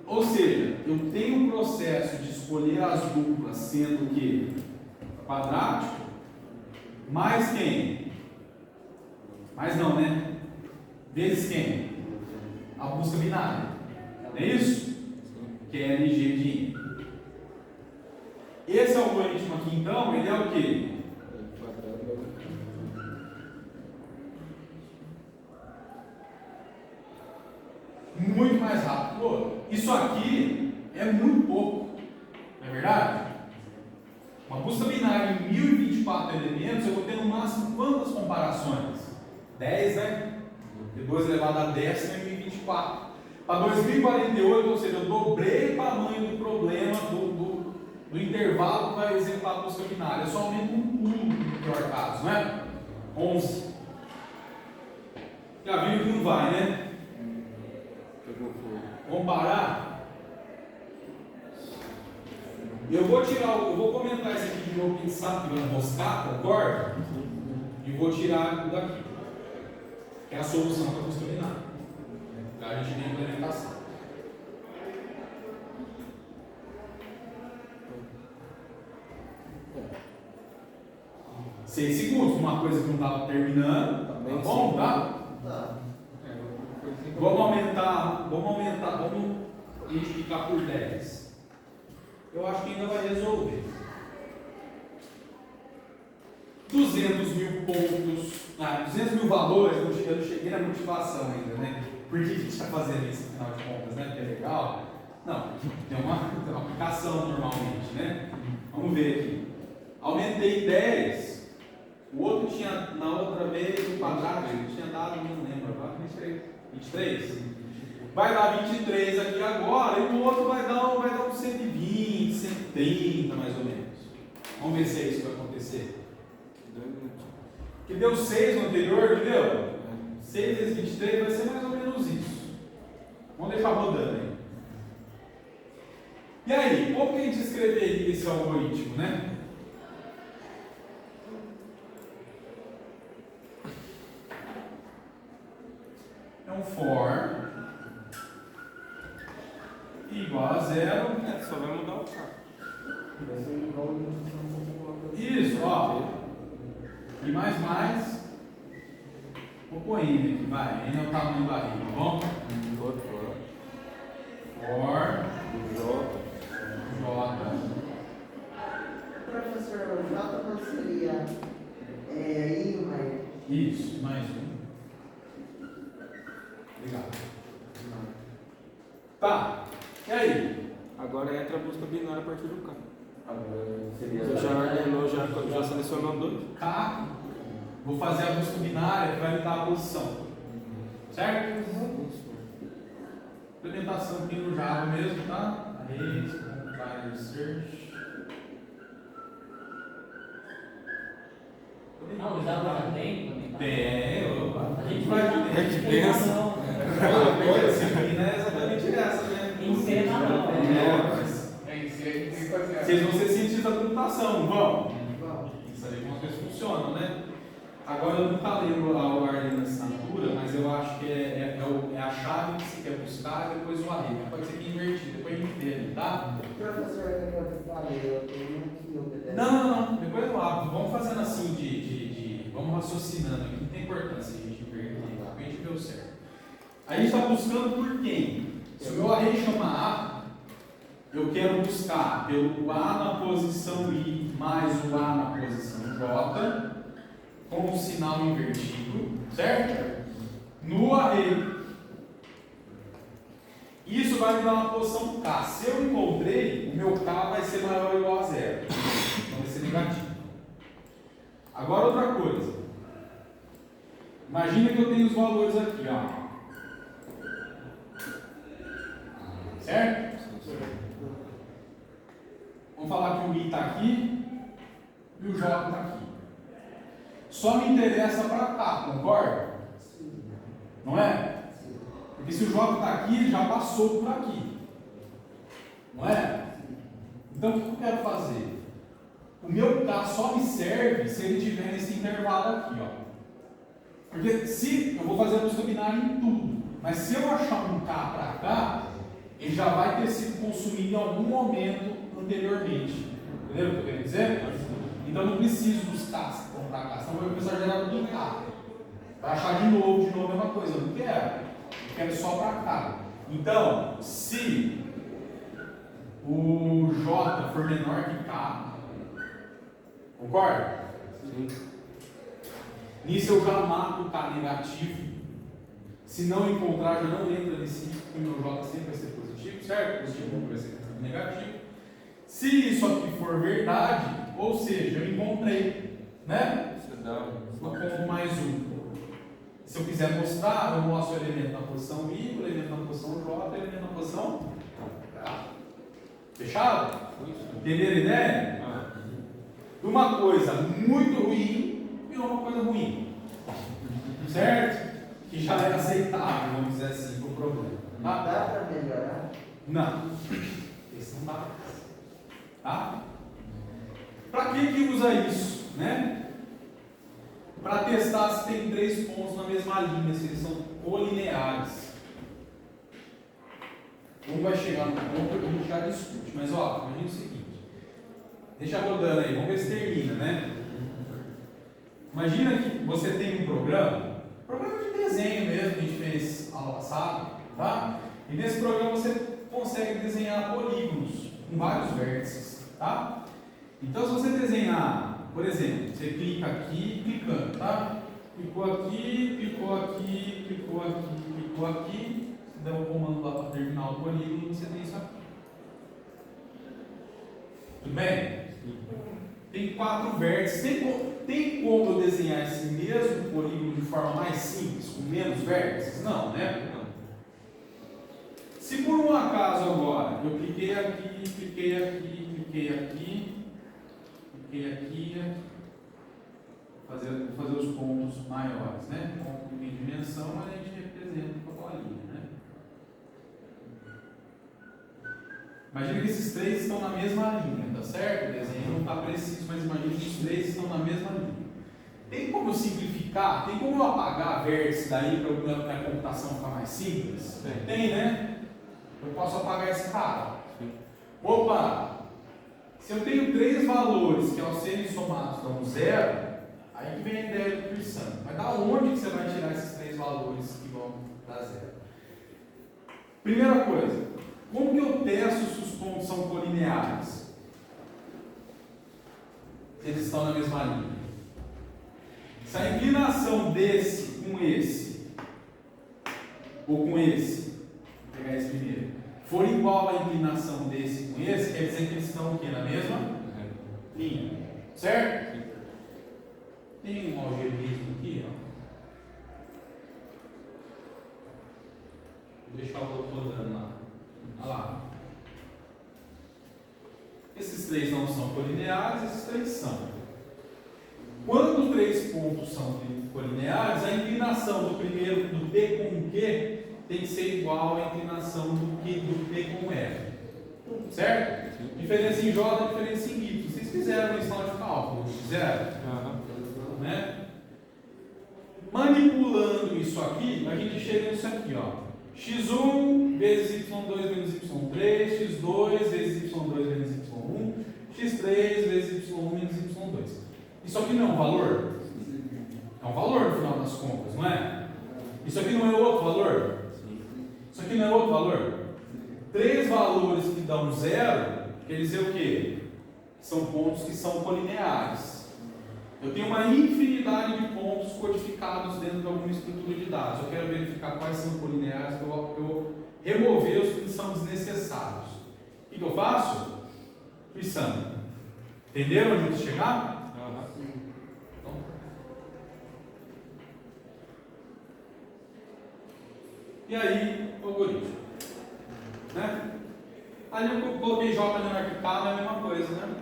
Ou seja, eu tenho um processo de escolher as duplas sendo que quadrático, mais quem? Mais não, né? Vezes quem? A busca binária. Não é isso? Que é LG de I. Esse algoritmo aqui, então, ele é o quê? Muito mais rápido que o outro. Isso aqui é muito pouco. Não é verdade? Uma busca binária em 1024 elementos, eu vou ter no máximo quantas comparações? 10, né? Depois elevado a 10 é 1024. Para 2048, ou seja, eu dobrei o tamanho do problema do intervalo que vai executar a busca binária. Eu só aumento um pulo no pior caso, né? 11. Já viu que não vai, né? Vamos parar? Eu vou comentar esse aqui de novo, que sabe que vai enroscar, concorda? E vou tirar o daqui, que é a solução para a busca binária. A gente tem implementação. Seis segundos, uma coisa que não estava terminando, tá bom, tá? Tá. Vamos multiplicar por 10. Eu acho que ainda vai resolver. 200 mil pontos, 200 mil valores, eu não cheguei na motivação ainda, né? Por que a gente está fazendo isso, afinal de contas, né? Porque é legal? Não, tem uma aplicação normalmente, né? Vamos ver aqui. Aumentei 10, o outro tinha, na outra vez, o quadrado, ele tinha dado, não lembro agora, 23? Vai dar 23 aqui agora, e o outro vai dar uns 120, 130 mais ou menos. Vamos ver se é isso que vai acontecer. Que deu 6 no anterior, não deu? 6 vezes 23 vai ser mais ou menos isso. Vamos deixar rodando aí. E aí, como que a gente escreveria esse algoritmo, né? É um for igual a 0. Só vai mudar o carro. Isso, ó. E mais. Vou pôr N aqui, vai. N é o tamanho do barriga, tá bom? For J. Professor, o J não seria I mais. Isso, mais um. Obrigado. Tá. E aí? Agora entra a busca binária a partir do K. Agora seria. Você já ordenou, já selecionou 2. K, vou fazer a busca binária que vai me dar a posição. Certo? Implementação aqui no Java mesmo, tá? Arrays, binary search. Não, o Java tem. Tem, opa. A gente vai vai ter. que pensa. A disciplina é exatamente essa, né? Ensina não, Vocês vão ser cientistas da computação, não vão? Vamos. Saber como as coisas funcionam, né? Agora eu nunca lembro a ordem da assinatura, mas eu acho que é a chave que você quer buscar e depois o array. Pode ser que invertido, depois a gente vê ali, tá? Professor, eu falei, eu tenho que obedecer. Não, depois eu abro. Vamos fazendo assim vamos raciocinando aqui, não tem importância a gente inverter, a gente vê o certo. A gente está buscando por quem? Se o meu array chama A, eu quero buscar pelo A na posição I mais o A na posição J, com o sinal invertido, certo? No array. Isso vai me dar uma posição K. Se eu encontrei, o meu K vai ser maior ou igual a 0. Então vai ser negativo. Agora outra coisa. Imagina que eu tenho os valores aqui, ó. Certo? Vamos falar que o I está aqui e o J está aqui. Só me interessa para cá, concorda? Não é? Porque se o J está aqui, ele já passou por aqui. Não é? Então o que eu quero fazer? O meu K só me serve se ele estiver nesse intervalo aqui, ó. Porque se eu vou fazer a busca binária em tudo, mas se eu achar um K para cá, ele já vai ter sido consumido em algum momento anteriormente. Entendeu o que eu quero dizer? Então eu não preciso dos Ks que vão para cá, senão eu vou começar a gerar tudo K. Vai achar de novo a mesma coisa. Eu não quero. Eu quero só para cá. Então, se o J for menor que K, concorda? Sim. Nisso eu já mato o K negativo. Se não encontrar, já não entra nesse, porque o meu J sempre vai ser positivo, certo? Positivo vai ser negativo. Se isso aqui for verdade, ou seja, eu encontrei, né? Você dá Eu conto mais um. Se eu quiser mostrar, eu mostro o elemento na posição I, o elemento na posição J, o elemento na posição K. Fechado? Entenderam a ideia? De uma coisa muito ruim virou uma coisa ruim. Certo? Que já era aceitável, vamos dizer assim, para o problema. Dá para melhorar? Não. Esse não dá. Tá? Para que usa isso? Né? Para testar se tem 3 pontos na mesma linha, se eles são colineares. Um vai chegar no ponto que a gente já discute. Mas ó, imagina o seguinte. Deixa rodando aí, vamos ver se termina, né? Imagina que você tem um programa de desenho mesmo, que a gente fez aula passada, tá? E nesse programa você consegue desenhar polígonos com vários vértices, tá? Então se você desenhar, por exemplo, você clica aqui, clicando, tá? Clicou aqui, clicou aqui, clicou aqui, clicou aqui, você dá um comando lá para terminar o polígono e você tem isso aqui. Tudo bem? Tem 4 vértices. Tem como eu desenhar esse mesmo polígono de forma mais simples, com menos vértices? Não, né? Não. Se por um acaso agora eu cliquei aqui, cliquei aqui, cliquei aqui, cliquei aqui, vou fazer os pontos maiores, né? Ponto que tem dimensão, mas a gente representa com a bolinha, né? Imagina que esses 3 estão na mesma linha, tá certo? O desenho não está preciso, mas imagina que os 3 estão na mesma linha. Tem como eu simplificar? Tem como eu apagar vértice daí para a minha computação ficar mais simples? Tem, né? Eu posso apagar esse cara. Opa! Se eu tenho 3 valores que ao serem somados dão 0, aí que vem a ideia do Pearson. Mas da onde que você vai tirar esses 3 valores que vão dar 0? Primeira coisa, como que eu testo se os pontos são colineares? Se eles estão na mesma linha. Se a inclinação desse com esse, ou com esse, vou pegar esse primeiro, for igual à inclinação desse com esse, quer dizer que eles estão o quê? Na mesma linha. Certo? Tem um algerismo aqui, ó. Vou deixar o outro rodando lá. Olha lá. Esses três não são colineares, esses três são. Quando três pontos são colineares, a inclinação do primeiro, do P com Q, tem que ser igual à inclinação do P com R. Certo? Diferença em J, diferença em Y. Vocês fizeram isso lá de cálculo, fizeram? Né? Manipulando isso aqui, a gente chega nisso aqui, ó. x1 vezes y2 menos y3, x2 vezes y2 menos y1, x3 vezes y1 menos y2. Isso aqui não é um valor? É um valor no final das contas, não é? Isso aqui não é outro valor? Isso aqui não é outro valor? Três valores que dão zero, quer dizer o quê? São pontos que são colineares. Eu tenho uma infinidade de pontos codificados dentro de alguma estrutura de dados. Eu quero verificar quais são colineares para eu remover os que são desnecessários. O que eu faço? Frição. Entenderam onde eu vou chegar? E aí, o algoritmo. Né? Ali eu coloquei J menor que K, não é a mesma coisa, né?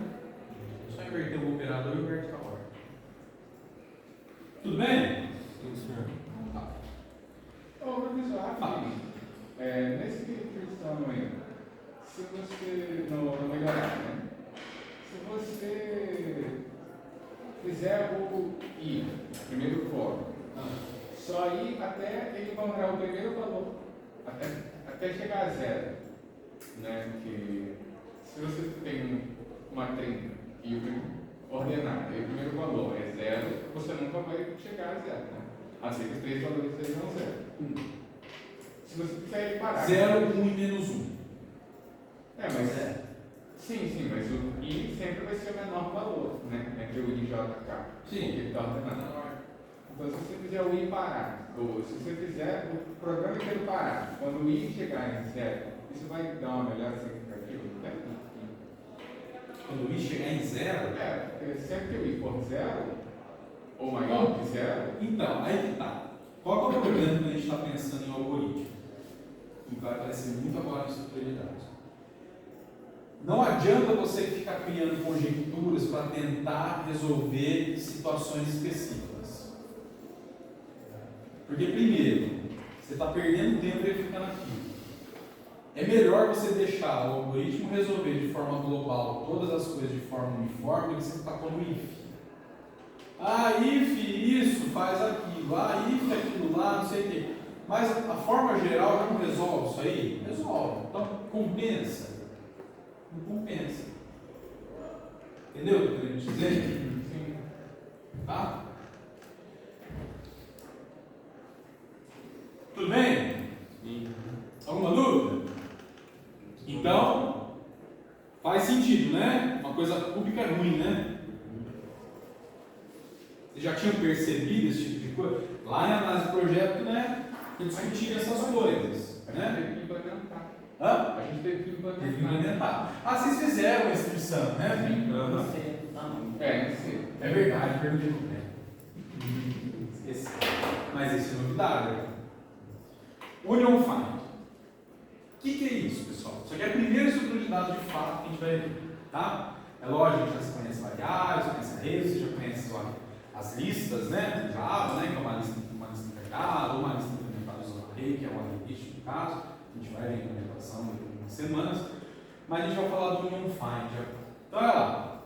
Só inverter o operador e inverter a ordem. Tudo bem? Sim, senhor. Tá. Ô, professor, rapidinho. Nesse questão aí, se você, no melhorar, né? Se você fizer o I, primeiro for, só ir até ele encontrar o primeiro valor, até chegar a zero, né? Que se você tem uma 30 e o ordenado, e o primeiro valor é zero, você nunca vai chegar a zero, né? Assim que os três valores sejam zero. Se você quiser parar. 0, 1 e menos 1. Mas sim, mas o I sempre vai ser o menor valor, né? Entre o I e o K. Sim. Ele está ordenado. Então, se você fizer o I parar, ou se você fizer o programa inteiro parar, quando o I chegar em zero, isso vai dar uma melhora significativa, né? Quando o I chegar em 0? Porque sempre que o I for zero, ou maior que zero. Então, aí que tá. Qual é o problema quando a gente está pensando em algoritmo? Que vai aparecer muito agora em estrutura de dados. Não adianta você ficar criando conjecturas para tentar resolver situações específicas. Porque, primeiro, você está perdendo tempo verificando aquilo. É melhor você deixar o algoritmo resolver de forma global todas as coisas de forma uniforme do que você ficar como if. If isso, faz aquilo. If aquilo lá, não sei o quê. Mas a forma geral já não resolve isso aí? Resolve. Então, compensa. Não compensa. Entendeu o que eu queria dizer? Sim. Tá? Tudo bem? Sim. Alguma dúvida? Então, faz sentido, né? Uma coisa pública é ruim, né? Vocês já tinham percebido esse tipo de coisa? Lá em análise de projeto, né? Eu discutia essas coisas, A gente né? teve que implementar. Hã? A gente teve que Teve que implementar. implementar. Vocês fizeram a inscrição, né? Sim. É verdade, perdi no tempo. Esqueci. Mas isso é novidade, né? Union Find. O que é isso, pessoal? Isso aqui é a primeira estrutura de dados de fato que a gente vai ver, tá? É lógico, a gente já se conhece variáveis, já conhece a rede, você já conhece as listas, né? Java, né? Que é uma lista integrada, ou uma lista implementada usando array, que é uma list no caso. A gente vai ver a implementação daqui a algumas semanas. Mas a gente vai falar do Union Find. Então, olha lá.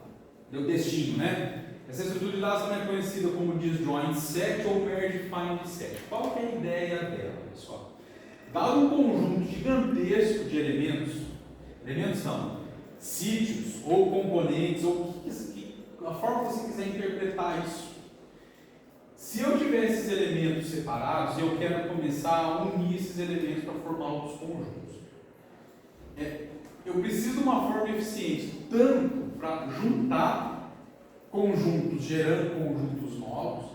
Deu destino, né? Essa estrutura de dados também é conhecida como disjoint set ou merge find set. Qual que é a ideia dela, pessoal? Dado um conjunto gigantesco de elementos são sítios ou componentes, ou a forma que você quiser interpretar isso. Se eu tiver esses elementos separados, eu quero começar a unir esses elementos para formar outros conjuntos. Eu preciso de uma forma eficiente, tanto para juntar conjuntos, gerando conjuntos novos,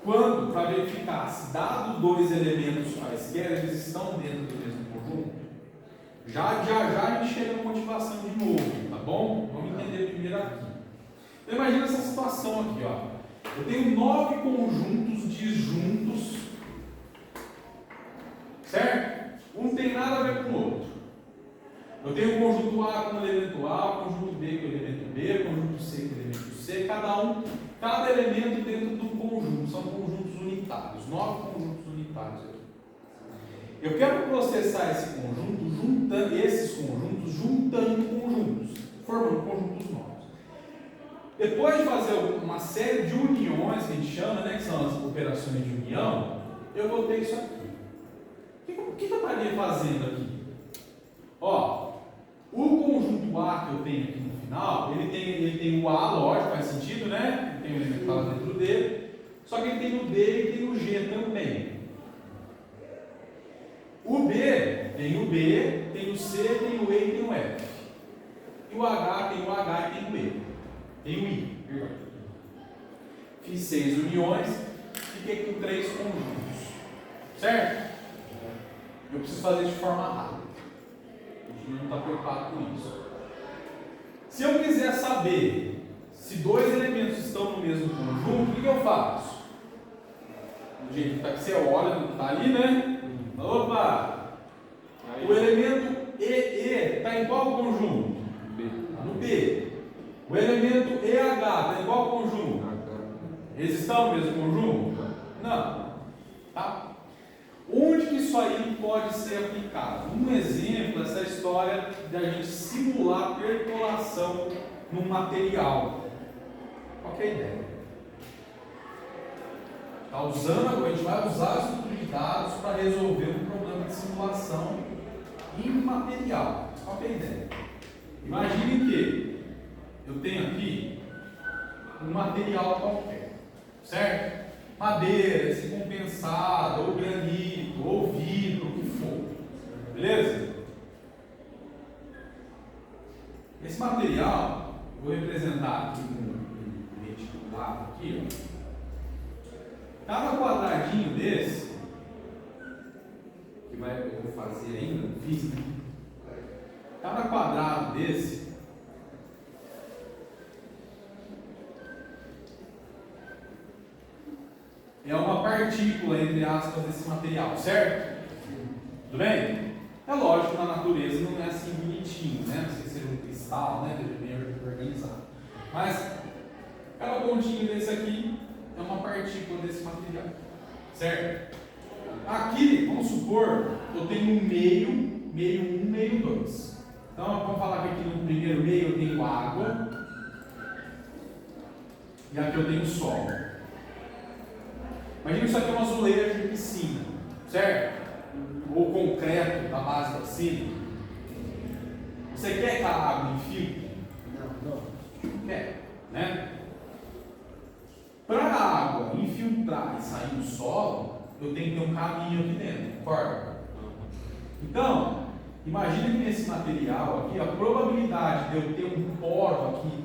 quanto para verificar se, dados dois elementos quaisquer, eles estão dentro do mesmo conjunto. Já a gente chega na motivação de novo, tá bom? Vamos entender primeiro aqui. Então imagina essa situação aqui, ó. Eu tenho 9 conjuntos disjuntos, certo? Um não tem nada a ver com o outro. Eu tenho o conjunto A com o elemento A, o conjunto B com o elemento B, o conjunto C com o elemento C, cada elemento dentro do conjunto, são conjuntos unitários, 9 conjuntos unitários aqui. Eu quero processar esse conjunto, esses conjuntos, juntando conjuntos, formando conjuntos novos. Depois de fazer uma série de uniões, que a gente chama, né, que são as operações de união, eu vou ter isso aqui. O que eu estaria fazendo aqui? Ó, o conjunto A que eu tenho aqui no final, ele tem o A, lógico, faz sentido, né? Ele tem o elemento lá dentro dele, só que ele tem o D e tem o G também. O B, tem o C, tem o E e tem o F. E o H tem o H e tem o E. Tem o I. Fiz 6 uniões, fiquei com 3 conjuntos. Certo? Eu preciso fazer de forma rápida. A gente não está preocupado com isso. Se eu quiser saber se 2 elementos estão no mesmo conjunto, o que eu faço? Do jeito que está aqui, você olha, não está ali, né? Opa! O elemento EE está em qual conjunto? Está no B. O elemento EH está em qual conjunto? Eles estão no mesmo conjunto? Não. Tá? Onde que isso aí pode ser aplicado? Um exemplo dessa história de a gente simular percolação num material. Qual que é a ideia? Tá usando, a gente vai usar a estrutura de dados para resolver um problema de simulação em material. Qual que é a ideia? Imagine que eu tenho aqui um material qualquer, certo? Madeira, esse compensado, ou granito, ou vidro, o que for. Beleza? Esse material, vou representar aqui um reticulado aqui, ó. Cada quadradinho desse, que eu vou fazer ainda, não fiz, né? Cada quadrado desse é uma partícula, entre aspas, desse material, certo? Tudo bem? É lógico que na natureza não é assim bonitinho, né? Não sei se seja um cristal, né? Deve bem organizado. Mas cada pontinho desse aqui é uma partícula desse material, certo? Aqui, vamos supor, eu tenho um meio 1, meio 2. Então, vamos falar que aqui no primeiro meio eu tenho água e aqui eu tenho solo. Imagina que isso aqui é um azulejo de piscina, certo? Ou concreto da base da piscina. Você quer que a água infiltre? Não quer, né? Para a água infiltrar e sair do solo, eu tenho que ter um caminho aqui dentro, concorda? Então, imagina que nesse material aqui, a probabilidade de eu ter um poro aqui,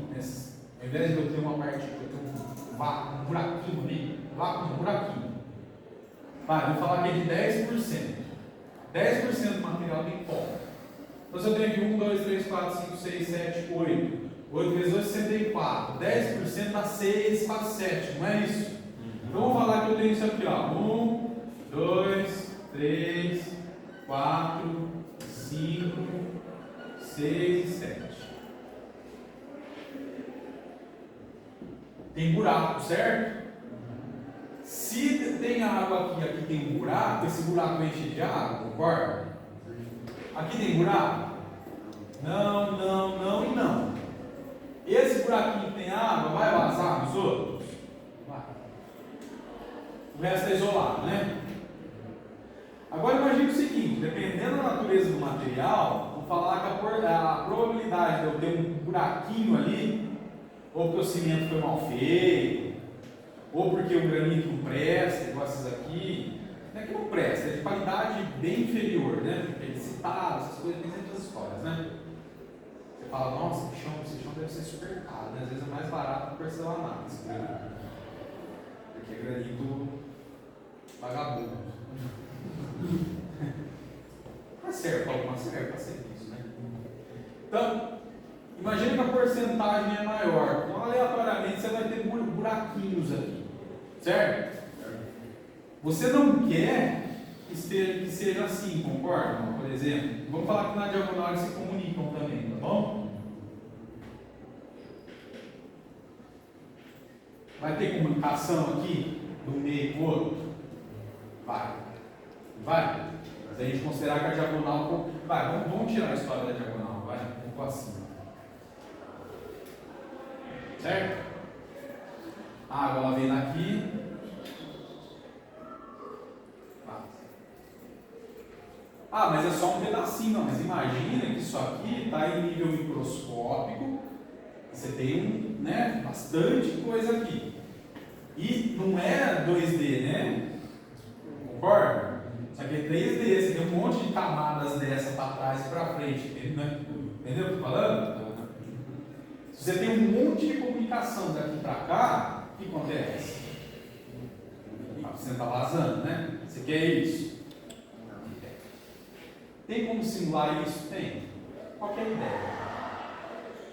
ao invés de eu ter uma partícula, eu ter um vácuo, um buraquinho ali, um buraquinho. Vai, vou falar que é de 10%. 10% do material tem pó. Então, se eu tenho aqui 1, 2, 3, 4, 5, 6, 7, 8. 8 vezes 8, 64. 10% dá 6, quase 7, não é isso? Então, vamos falar que eu tenho isso aqui, ó. 1, 2, 3, 4, 5, 6 e 7. Tem buraco, certo? Se tem água aqui, aqui tem um buraco, esse buraco enche de água, concorda? Aqui tem buraco? Não, não, não e não. Esse buraquinho que tem água vai vazar nos outros? Vai. O resto é isolado, né? Agora imagine o seguinte, dependendo da natureza do material, vou falar que a probabilidade de eu ter um buraquinho ali, ou porque o cimento foi mal feito, ou porque o granito não presta, igual esses aqui, não é que não presta, é de qualidade bem inferior, né? Porque ele citado, essas coisas, tem sempre essas histórias, né? Você fala, nossa, esse chão deve ser super caro, né? Às vezes é mais barato que porcelanato, porque é granito vagabundo. Mas serve para alguma serve para serviço. Então, imagina que a porcentagem é maior. Então, aleatoriamente, você vai ter buraquinhos aqui. Certo? Você não quer que seja assim, concorda? Por exemplo, vamos falar que na diagonal eles se comunicam também, tá bom? Vai ter comunicação aqui, do meio para o outro? Vai. Vai? Se a gente considerar que a diagonal... Vai, vamos tirar a história da diagonal, vai? Vamos para cima. Certo? A água ela vem daqui. Ah, mas é só um pedacinho. Não, mas imagina que isso aqui está em nível microscópico. Você tem bastante coisa aqui. E não é 2D, né? Concorda? Isso aqui é 3D. Você tem um monte de camadas dessa para trás e para frente. Entendeu o que eu estou falando? Se você tem um monte de comunicação daqui para cá, o que acontece? Você está vazando, né? Você quer isso? Tem como simular isso? Tem. Qual que é a ideia?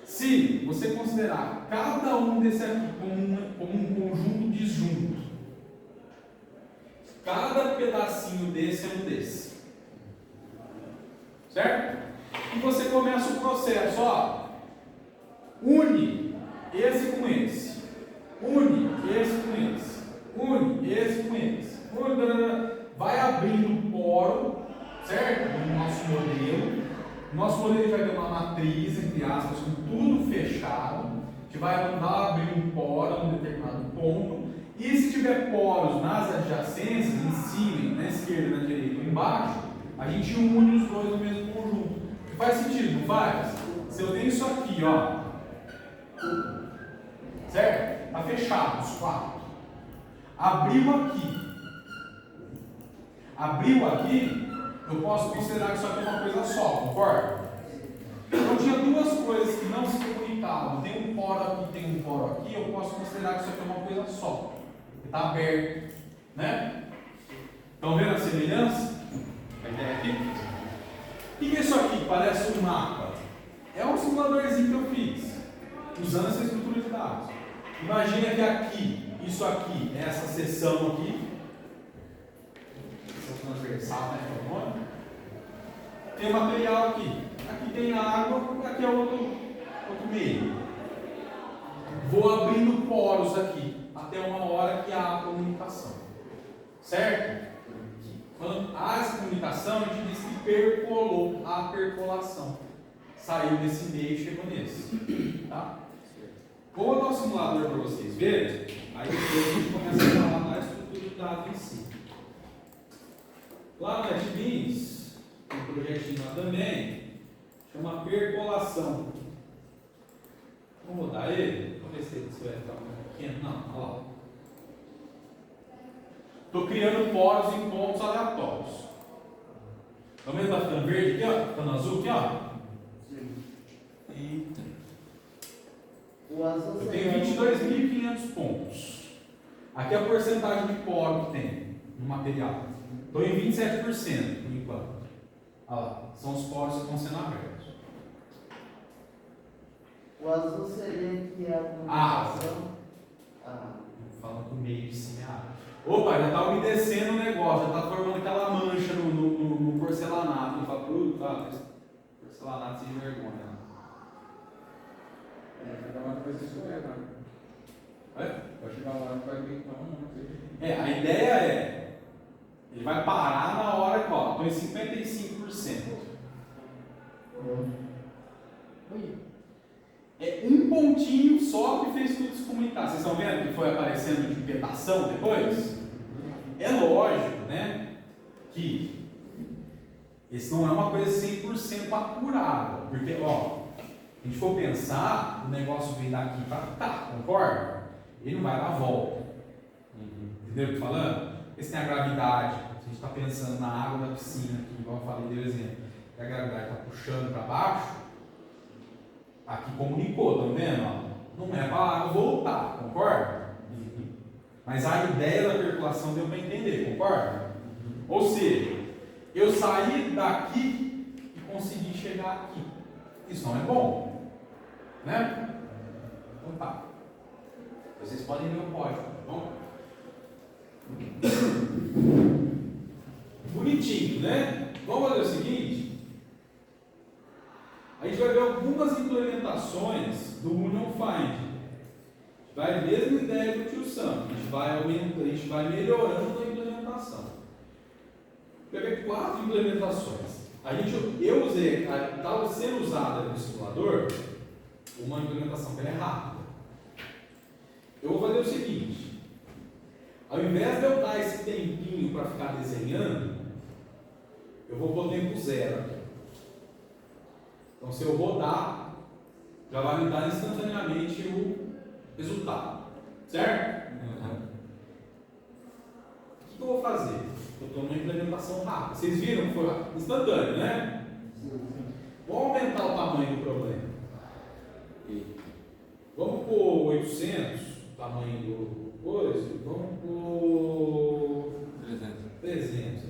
Se você considerar cada um desse aqui como um conjunto disjunto, cada pedacinho desse é um desse. Certo? E você começa o processo, ó. Une esse com esse. Une esse com esse. Une esse com esse. Vai abrindo poro, certo? No nosso modelo. Nosso modelo vai ter uma matriz, entre aspas, com tudo fechado. A gente vai mandar abrir um poro em um determinado ponto. E se tiver poros nas adjacências, em cima, na esquerda, na direita ou embaixo, a gente une os dois no mesmo conjunto. Faz sentido, não faz? Se eu tenho isso aqui, ó. Certo? Está fechado, os quatro. Abriu aqui. Abriu aqui. Eu posso considerar que isso aqui é uma coisa só, concorda? Então tinha duas coisas que não se comunicavam. Tem um poro aqui, tem um poro aqui. Eu posso considerar que isso aqui é uma coisa só. Está aberto, né? Estão vendo a semelhança? A ideia aqui? O que é isso aqui? Parece um mapa. É um simuladorzinho que eu fiz, usando essa estrutura de dados. Imagina que aqui, isso aqui, essa seção aqui, seção transversal, né? Tem material aqui. Aqui tem água, aqui é outro meio. Vou abrindo poros aqui, até uma hora que há comunicação. Certo? Quando há essa comunicação, a gente diz que percolou, a percolação. Saiu desse meio e chegou nesse. Tá? Vou botar o simulador para vocês verem, aí depois a gente começa a falar da estrutura do dado em si. Lá no NetBeans, tem um projetinho lá também, chama percolação. Vamos mudar ele? Vamos ver se ele vai ficar um pequeno. Não, olha lá. Estou criando poros em pontos aleatórios. Está vendo? Está ficando verde aqui, ó? Ficando azul aqui, ó? Eita. Eu tenho 22.500 pontos. Aqui é a porcentagem de poro que tem no material. Estou em 27% por enquanto. Olha lá, são os poros que estão sendo abertos. O azul seria que é a comunicação. Falando com o meio de cima é água. Opa, já está umedecendo o negócio, já está formando aquela mancha no porcelanato. Eu falo, porcelanato sem vergonha. Chegar lá vai se escorregar. Vai chegar lá e vai ter que tomar a ideia é, ele vai parar na hora que, ó, estou em 55%. É um pontinho só que fez tudo se comunicar. Vocês estão vendo que foi aparecendo de pedação depois? É lógico, né, que isso não é uma coisa 100% acurada, porque, ó, se a gente for pensar, o negócio vem daqui para cá, concorda? Ele não vai dar a volta. Entendeu o que eu estou falando? Esse tem a gravidade. Se a gente está pensando na água da piscina, aqui, igual eu falei, deu exemplo, e a gravidade está puxando para baixo, aqui comunicou, estão vendo? Ó? Não é para a água voltar, concorda? Mas a ideia da percolação deu para entender, concorda? Ou seja, eu saí daqui e consegui chegar aqui. Isso não é bom, né? Então tá. Vocês podem ver o código, tá bom? Bonitinho, né? Vamos fazer o seguinte. A gente vai ver algumas implementações do Union Find. Vai a mesma ideia do tio Sam. A gente vai aumentando, a gente vai melhorando a implementação. Vai ver 4 implementações. Eu usei, estava sendo usada no simulador uma implementação que é rápida. Eu vou fazer o seguinte: ao invés de eu dar esse tempinho para ficar desenhando, eu vou pôr tempo zero aqui. Então, se eu rodar, já vai me dar instantaneamente o resultado, certo? O que eu vou fazer? Eu estou numa implementação rápida. Vocês viram que foi instantâneo, né? Vou aumentar o tamanho do problema. Vamos por 800, o tamanho do coisa. Vamos por 300.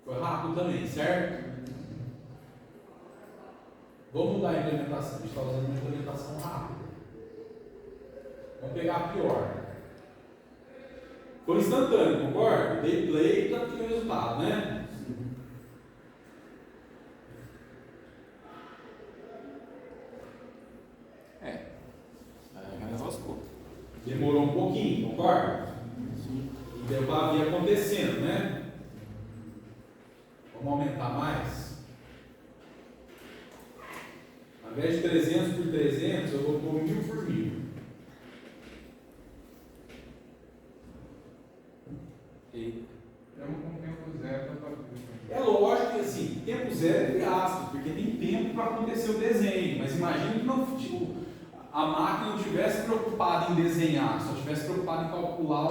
Foi rápido também, certo? Vamos mudar a implementação. A gente está usando uma implementação rápida. Vamos pegar a pior. Foi instantâneo, concorda? Dei play e já tinha o resultado, né? Demorou um pouquinho, concorda? E deu para vir acontecendo, né? Vamos aumentar mais. Ao invés de 300 por 300, eu vou pôr 1000 por 1000. Estamos com tempo zero para É lógico que assim, tempo zero é entre aspas, porque tem tempo para acontecer o desenho, mas imagina que não, tipo, a máquina não estivesse preocupada em desenhar, só estivesse preocupada em calcular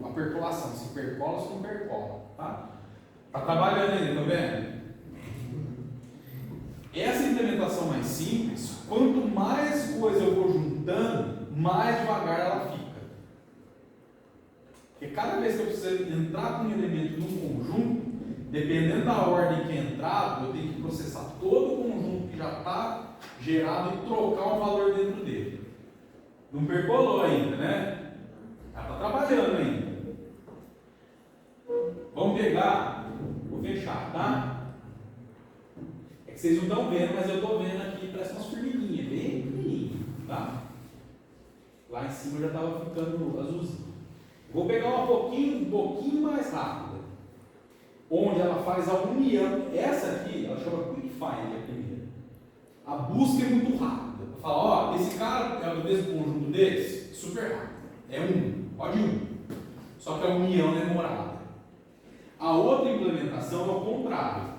a percolação, se percola ou se não percola, tá? Tá trabalhando ainda, tá vendo? Essa implementação mais simples, quanto mais coisa eu vou juntando, mais devagar ela fica. Porque cada vez que eu preciso entrar com um elemento num conjunto, dependendo da ordem que é entrado, eu tenho que processar todo o conjunto que já está gerado e trocar um valor dentro dele. Não percolou ainda, né? Ela está trabalhando ainda. Vamos pegar, vou fechar, tá? É que vocês não estão vendo, mas eu estou vendo aqui, parece umas formiguinhas, bem pequenininhas, tá? Lá em cima já estava ficando azulzinho. Vou pegar um pouquinho mais rápida, onde ela faz a união. Essa aqui, ela chama Quick Find, a primeira. A busca é muito rápida. Eu falo, ó, esse cara é o mesmo conjunto desse, super rápido. É pode Só que a união é demorada. A outra implementação é o contrário.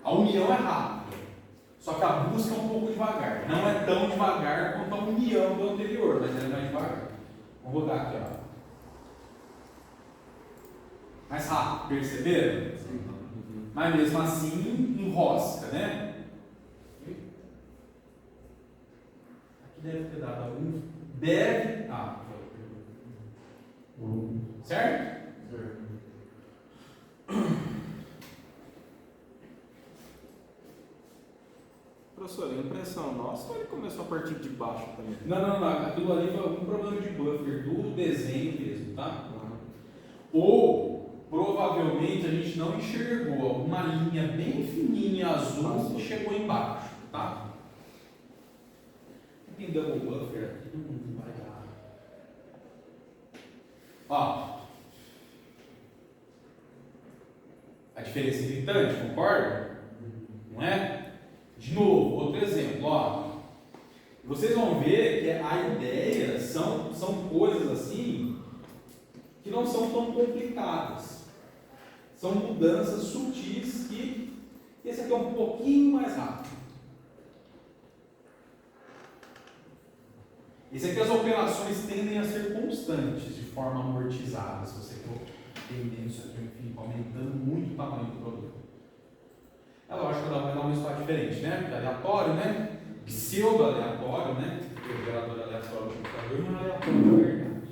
A união é rápida, só que a busca é um pouco devagar. Não é tão devagar quanto a união do anterior, mas é mais devagar. Vamos rodar aqui, ó. Mais rápido, perceberam? Mas mesmo assim, enrosca, né? Aqui deve ter dado algum. Certo? Professor, a impressão nossa ou ele começou a partir de baixo também? Não. Aquilo ali foi algum problema de buffer do desenho mesmo, tá? Ou, provavelmente, a gente não enxergou uma linha bem fininha azul que chegou embaixo, tá? Tem double buffer aqui, não vai dar. Ó. A diferença é gritante, concorda? Não é? De novo, outro exemplo, ó. Vocês vão ver que a ideia são coisas assim que não são tão complicadas. São mudanças sutis que esse aqui é um pouquinho mais rápido. Esse aqui as operações tendem a ser constantes, de forma amortizada, se você for entendendo isso aqui, enfim, aumentando muito o tamanho do produto. É lógico que vai dar um resultado diferente, né? Porque aleatório, né? Pseudo-aleatório, né? Porque o gerador aleatório do computador não é aleatório na verdade.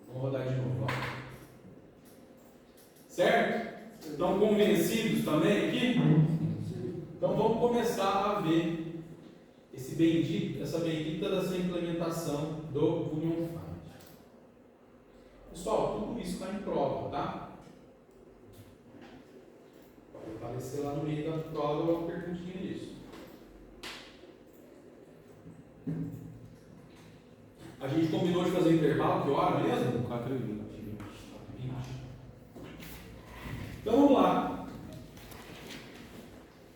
Vamos rodar de novo, ó. Certo? Estão convencidos também aqui? Então vamos começar a ver essa bendita dessa implementação do Union Find. Pessoal, tudo isso está em prova, tá? Pode aparecer lá no meio da prova uma perguntinha disso. A gente combinou de fazer intervalo, que hora mesmo? 4h20. Então vamos lá.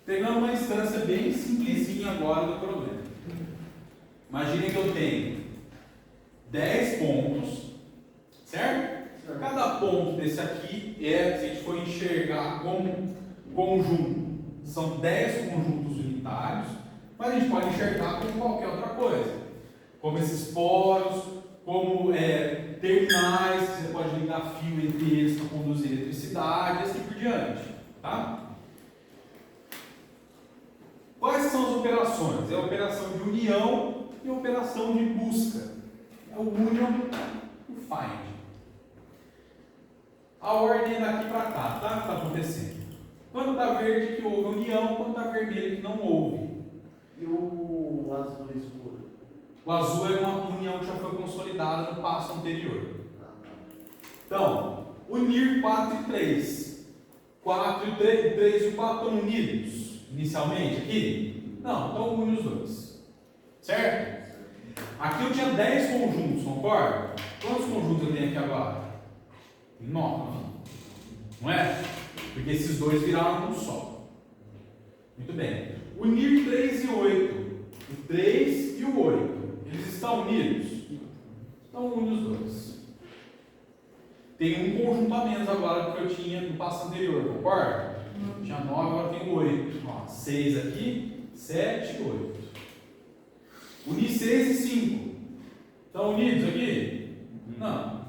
Pegando uma instância bem simplesinha agora do problema. Imaginem que eu tenho 10 pontos, certo? Cada ponto desse aqui se a gente for enxergar como conjunto, são 10 conjuntos unitários, mas a gente pode enxergar como qualquer outra coisa, como esses poros, como terminais, que você pode ligar fio entre eles para conduzir eletricidade, e assim por diante, tá? Quais são as operações? É a operação de união e a operação de busca. É o union e o find. A ordem é daqui para cá, tá? O que está acontecendo? Quando está verde que houve união, quando está vermelho que não houve. E o azul escuro? O azul é uma união que já foi consolidada no passo anterior. Então, unir 4 e 3. 4 e 3 e 4 estão unidos inicialmente aqui? Não, então une os dois. Certo? Aqui eu tinha 10 conjuntos, concorda? Quantos conjuntos eu tenho aqui agora? 9. Não é? Porque esses dois viraram um só. Muito bem. Unir 3 e 8. O 3 e o 8. Eles estão unidos? Então une os dois. Tem um conjunto a menos agora do que eu tinha no passo anterior, concorda? Tinha 9, agora tem 8. Ó, 6 aqui, 7 e 8. Unir 6 e 5. Estão unidos aqui? Não.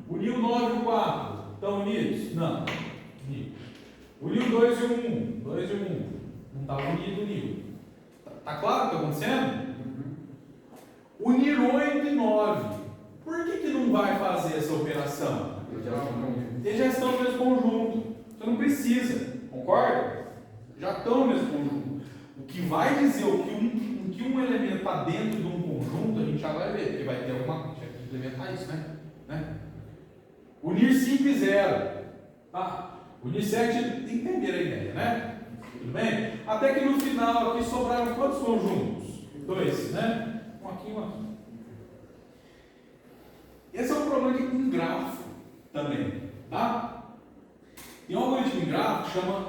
Unir o 9 e o 4. Estão unidos? Não. Unir o 2 e o 1. 2 e o 1. Não está unido, uniu. Tá claro o que está acontecendo? Unir 8 e 9. Por que não vai fazer essa operação? Eles já estão no mesmo conjunto. Você não precisa, concorda? Já estão no mesmo conjunto. O que vai dizer o que um elemento está dentro de um conjunto, a gente já vai ver, porque vai ter alguma coisa que implementar isso, né? Unir 5 e 0. Tá? Unir 7, entenderam a ideia, né? Tudo bem? Até que no final aqui sobraram quantos conjuntos? 2, né? Um aqui e um aqui. Esse é um problema em grafo também, tá? Tem um algoritmo em grafo que chama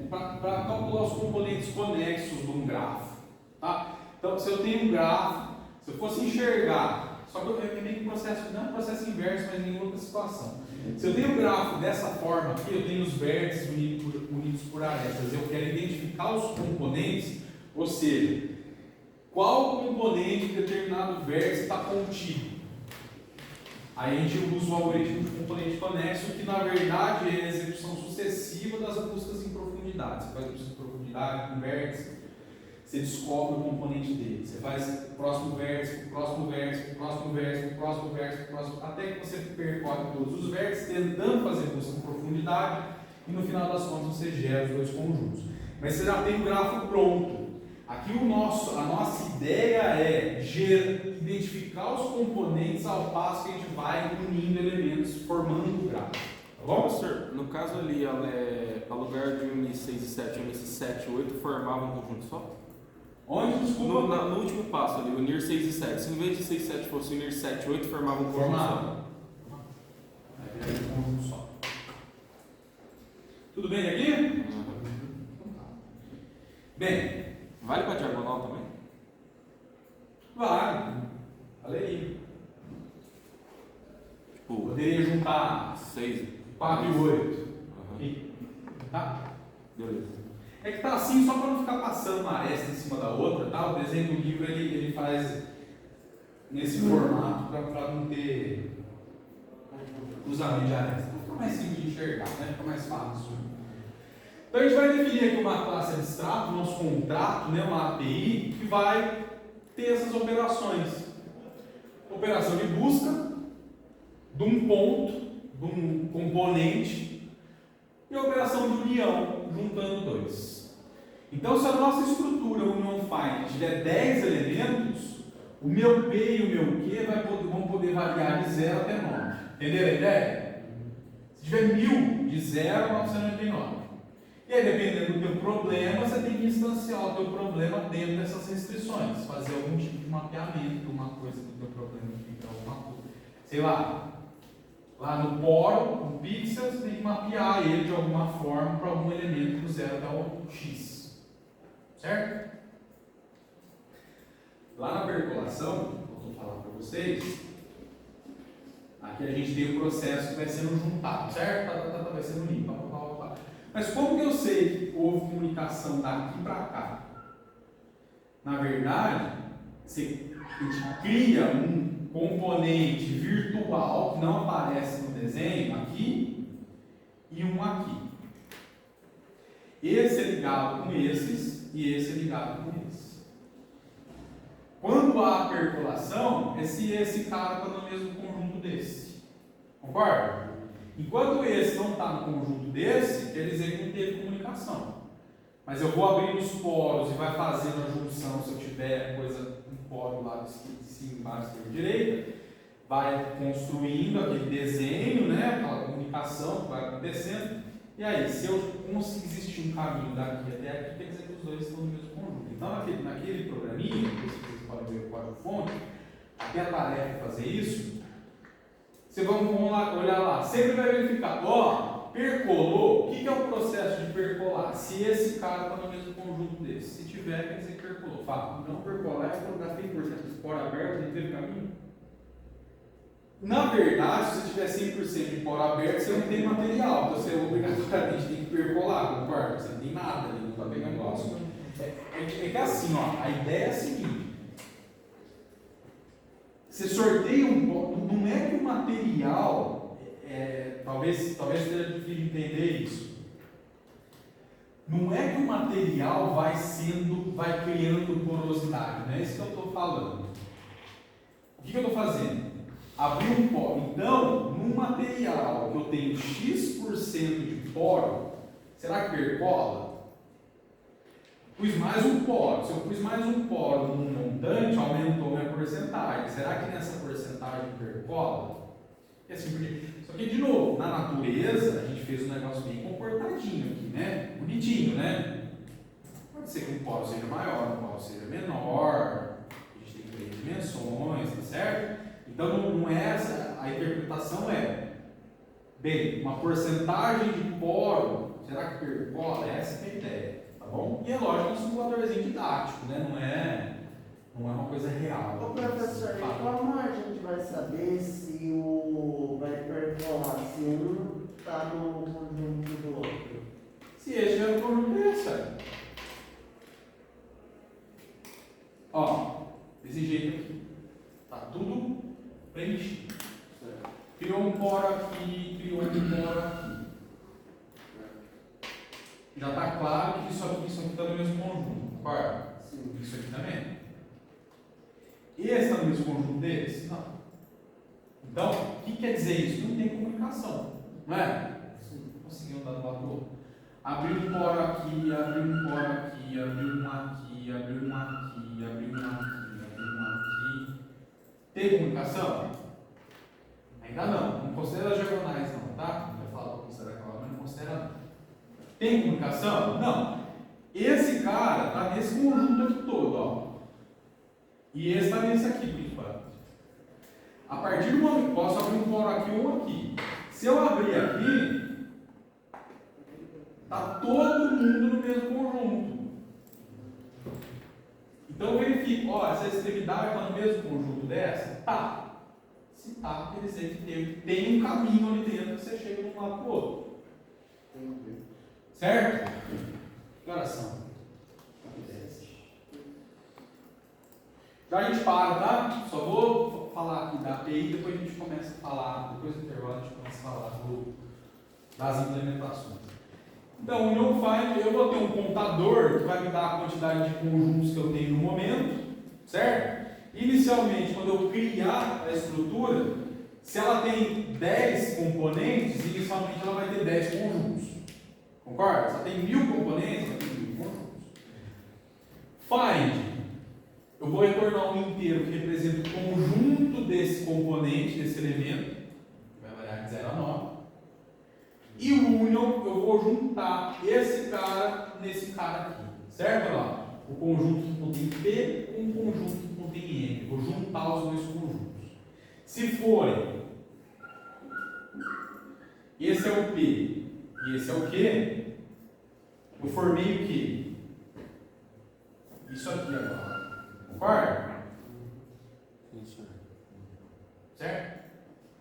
para calcular os componentes conexos de um grafo, tá? Então, se eu tenho um grafo, se eu fosse enxergar, só que é meio que processo, não é um processo inverso, mas em outra situação. Se eu tenho um grafo dessa forma aqui, eu tenho os vértices unidos por arestas, eu quero identificar os componentes, ou seja, qual componente de determinado vértice está contido. Aí a gente usa o algoritmo de componente conexo, que na verdade é a execução sucessiva das buscas em profundidade. Você faz busca em profundidade com vértice, você descobre o componente dele. Você faz o próximo vértice, o próximo vértice, o próximo vértice, o próximo vértice, o próximo, até que você percorre todos os vértices, tentando fazer busca em profundidade, e no final das contas você gera os dois conjuntos. Mas você já tem o grafo pronto. Aqui a nossa ideia é identificar os componentes ao passo que a gente vai unindo elementos, formando o gráfico. Tá bom? Professor, no caso ali, ao lugar de unir 6 e 7, unir 7 e 8, formava um conjunto só? Onde? Desculpa. No último passo ali, unir 6 e 7. Se em vez de 6 e 7 fosse unir 7 e 8, formava um conjunto só? Aí vira um conjunto só. Tudo bem aqui? Bem. Vale para diagonal também? Vale. Falei aí. Tipo, poderia juntar 6, 4 e 8. Uhum. Tá? Beleza. É que tá assim só para não ficar passando uma aresta em cima da outra, tá? O desenho do livro ele faz nesse formato para não ter cruzamento de aresta. Fica mais simples de enxergar, né? Fica mais fácil. Então a gente vai definir aqui uma classe abstrata, nosso contrato, né? Uma API, que vai ter essas operações. Operação de busca de um ponto, de um componente, e a operação de união, juntando dois. Então, se a nossa estrutura union find tiver 10 elementos, o meu P e o meu Q vão poder variar de 0 até 9. Entenderam a ideia? Se tiver 1000, de 0 a 999. E aí, dependendo do teu problema, você tem que instanciar o teu problema dentro dessas restrições. Fazer algum tipo de mapeamento, uma coisa do teu problema aqui, alguma coisa. Sei lá no poro, no pixel, você tem que mapear ele de alguma forma para algum elemento do 0 até o X. Certo? Lá na percolação, vou falar para vocês, aqui a gente tem o processo que vai sendo juntado, certo? Vai sendo limpo, Mas como que eu sei que houve comunicação daqui para cá? Na verdade, a gente cria um componente virtual que não aparece no desenho aqui e um aqui. Esse é ligado com esses e esse é ligado com esses. Quando há percolação, é se esse cara está no mesmo conjunto desse. Concorda? Enquanto esse não está no conjunto desse, quer dizer que não teve comunicação. Mas eu vou abrir os poros e vai fazendo a junção, se eu tiver coisa, um poro lá de cima, embaixo, esquerda e direita, vai construindo aquele desenho, né, aquela comunicação que vai acontecendo. E aí, se eu conseguir existir um caminho daqui até aqui, quer dizer que os dois estão no mesmo conjunto. Então, naquele programinha, que vocês podem ver o código-fonte, aqui a tarefa é fazer isso. Você vamos lá, olhar lá, sempre vai verificar, percolou, o que é o processo de percolar? Se esse cara está no mesmo conjunto desse, se tiver, quer dizer que percolou. Fala, não percolar é quando dá 100% de poro aberto, não teve caminho? Na verdade, se você tiver 100% de poro aberto, você não tem material, então você obrigatoriamente tem que percolar, concorda? Você não tem nada ali, não está pegando negócio. É que assim, a ideia é a seguinte. Você sorteia não é que o material, talvez seja difícil de entender isso. Não é que o material vai criando porosidade, não é isso que eu estou falando. O que eu estou fazendo? Abrir um poro. Então, num material que eu tenho X% de poro, será que percola? Pus mais um poro. Se eu pus mais um poro num montante, aumentou minha porcentagem. Será que nessa porcentagem percola? E assim por diante. Só que, de novo, na natureza, a gente fez um negócio bem comportadinho aqui, né? Bonitinho, né? Pode ser que um poro seja maior, um poro seja menor. A gente tem que ver dimensões, tá certo? Então, não é essa. A interpretação bem, uma porcentagem de poro, será que percola? Essa é a ideia. Bom, e é lógico, é um simuladorzinho didático, né? Não é uma coisa real. Ô professor, e como a gente vai saber se vai percolar, se um está no conjunto do outro? Se esse é o conjunto desse, desse jeito aqui. Tá tudo preenchido. Criou um poro aqui, criou um poro aqui. Já está claro que isso aqui está no mesmo conjunto, concorda? Sim. Isso aqui também. Esse está no mesmo conjunto desse? Não. Então, o que quer dizer isso? Não tem comunicação, não é? Sim. Conseguiu andar do lado do outro. Abriu um poro aqui, abriu um poro aqui, abriu um aqui, abriu um aqui, abriu um aqui, abriu um aqui. Tem comunicação? Ainda não. Não considera as diagonais não, tá? Eu falo para considerar aquela, mas não considera não. Tem comunicação? Não. Esse cara está nesse conjunto aqui todo, E esse está nesse aqui, por enquanto. A partir do momento, posso abrir um poro aqui ou um aqui. Se eu abrir aqui, está todo mundo no mesmo conjunto. Então eu verifico, essa extremidade está no mesmo conjunto dessa? Tá. Se tá, quer dizer que tem um caminho ali dentro que você chega de um lado para o outro. Certo? Que horas são? 10. Já a gente para, tá? Só vou falar aqui da API, depois a gente começa a falar, depois do intervalo a gente começa a falar das implementações. Então, o Union Find, eu vou ter um contador que vai me dar a quantidade de conjuntos que eu tenho no momento, certo? Inicialmente, quando eu criar a estrutura, se ela tem 10 componentes, inicialmente ela vai ter 10 conjuntos. Concorda? Só tem 1000 componentes, só tem 1000 conjuntos. Find. Eu vou retornar um inteiro que representa o conjunto desse componente, desse elemento, que vai variar de 0 a 9. E o union, eu vou juntar esse cara nesse cara aqui. Certo? Olha lá. O conjunto que contém P com o conjunto que contém M. Vou juntar os dois conjuntos. Se forem, esse é o P e esse é o Q, eu formei o Q? Isso aqui agora. Concorda? Certo?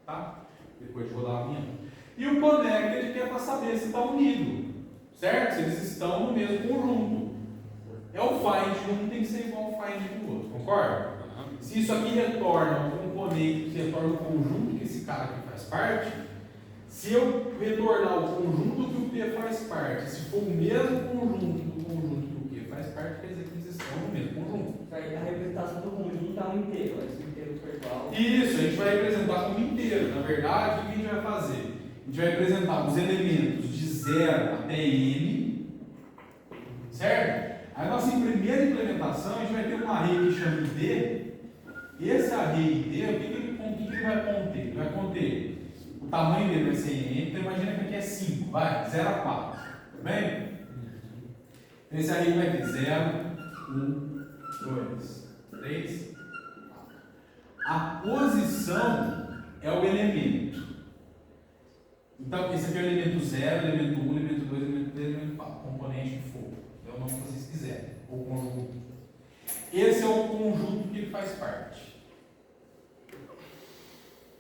Tá? Depois de rodar a minha. E o connected, que é para saber se está unido. Certo? Se eles estão no mesmo conjunto. É o find de um tem que ser igual ao find do outro. Concorda? Se isso aqui retorna um componente que retorna o conjunto que esse cara aqui faz parte, se eu retornar o conjunto que o P faz parte, se for o mesmo conjunto do conjunto que o P faz parte, quer dizer que eles estão no mesmo conjunto. A representação do conjunto é um inteiro, esse inteiro for igual. Isso, a gente vai representar como inteiro. Na verdade, o que a gente vai fazer? A gente vai representar os elementos de 0 até n, certo? A nossa primeira implementação, a gente vai ter um array que chama ID. Esse array ID, o que ele vai conter? Ele vai conter o tamanho dele vai ser n, então imagina que aqui é 5, vai, 0 a 4, tudo bem? Esse array vai ter 0, 1, 2, 3, 4. A posição é o elemento. Então, esse aqui é o elemento 0, elemento 1, elemento 2, elemento 3, elemento 4, componente que for. É o nome que vocês quiserem, ou conjunto. Esse é o conjunto que ele faz parte.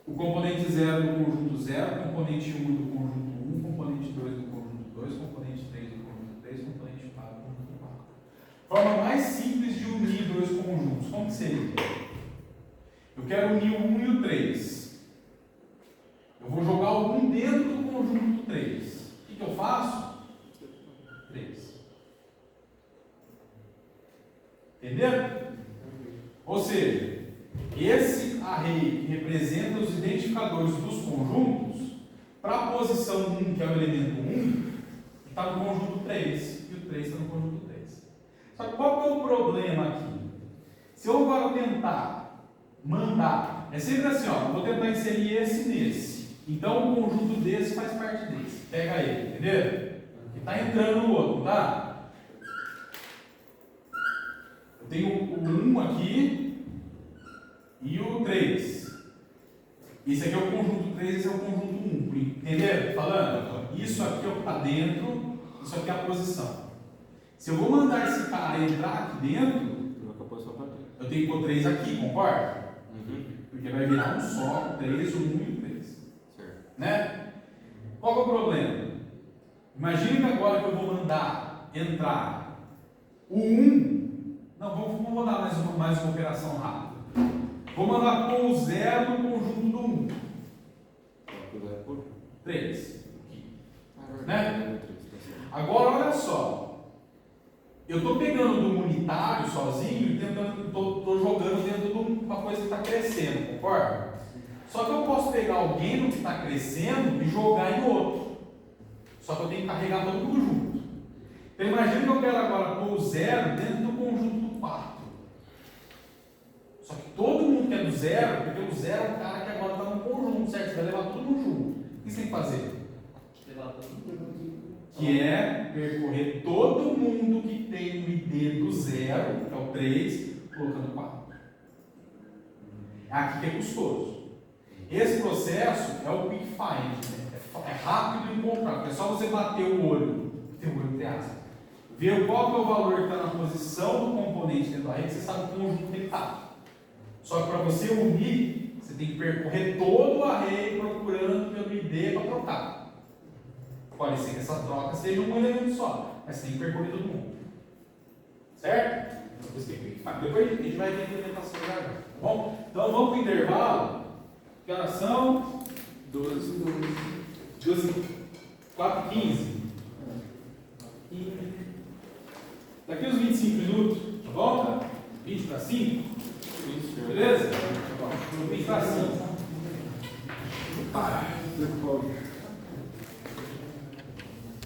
O componente 0 do conjunto 0, componente 1 do conjunto 1, componente 2 do conjunto 2, componente 3 do conjunto 3, componente 4 do conjunto 4. Forma mais simples de unir dois conjuntos. Como que seria? Eu quero unir o 1 e o 3. Eu vou jogar o 1 dentro do conjunto 3. O que eu faço? 3. Entenderam? Ou seja, esse array que representa os identificadores dos conjuntos, para a posição 1, que é o elemento 1, está no conjunto 3, e o 3 está no conjunto 3. Só que qual que é o problema aqui? Se eu agora tentar mandar, é sempre assim, ó, eu vou tentar inserir esse nesse. Então o conjunto desse faz parte desse. Pega ele, entendeu? Que está entrando no outro, tá? Eu tenho o 1 aqui e o 3. Esse aqui é o conjunto 3, esse é o conjunto 1. Entendeu? Falando? Isso aqui é o que está dentro, isso aqui é a posição. Se eu vou mandar esse cara entrar aqui dentro, eu tenho que pôr 3 aqui, concorda? Porque vai virar um só, 3, o 1 e o 3. Certo. Né? Qual é o problema? Imagine que agora que eu vou mandar entrar o 1. Não, vamos mandar mais uma operação rápida. Vou mandar pôr o 0 no conjunto do 1. 3. Né? Agora olha só. Eu estou pegando do unitário sozinho e estou jogando dentro de uma coisa que está crescendo, concorda? Só que eu posso pegar alguém no que está crescendo e jogar em outro. Só que eu tenho que carregar todo mundo junto. Então imagina que eu quero agora pôr o 0 dentro do conjunto do 4. Só que todo mundo quer do 0, porque o 0 é o cara que agora está no conjunto, certo? Você vai levar todo mundo junto. O que você tem que fazer? Que é percorrer todo mundo que tem o ID do 0, que é o 3, colocando 4. É aqui que é custoso. Esse processo é o quick find, né? É rápido de encontrar, porque é só você bater o olho, entre aspas, ver qual que é o valor que está na posição do componente dentro da rede, você sabe o conjunto que ele está. Só que para você unir, você tem que percorrer todo o array procurando pelo ID para trocar. Pode ser que essa troca seja um elemento só, mas você tem que percorrer todo mundo. Certo? Depois a gente vai ver a implementação já, tá bom? Então vamos para o intervalo. Que horas são? 4h15. Daqui uns 25 minutos, tá bom? 20 para 5? Beleza? 20 para 5. Para.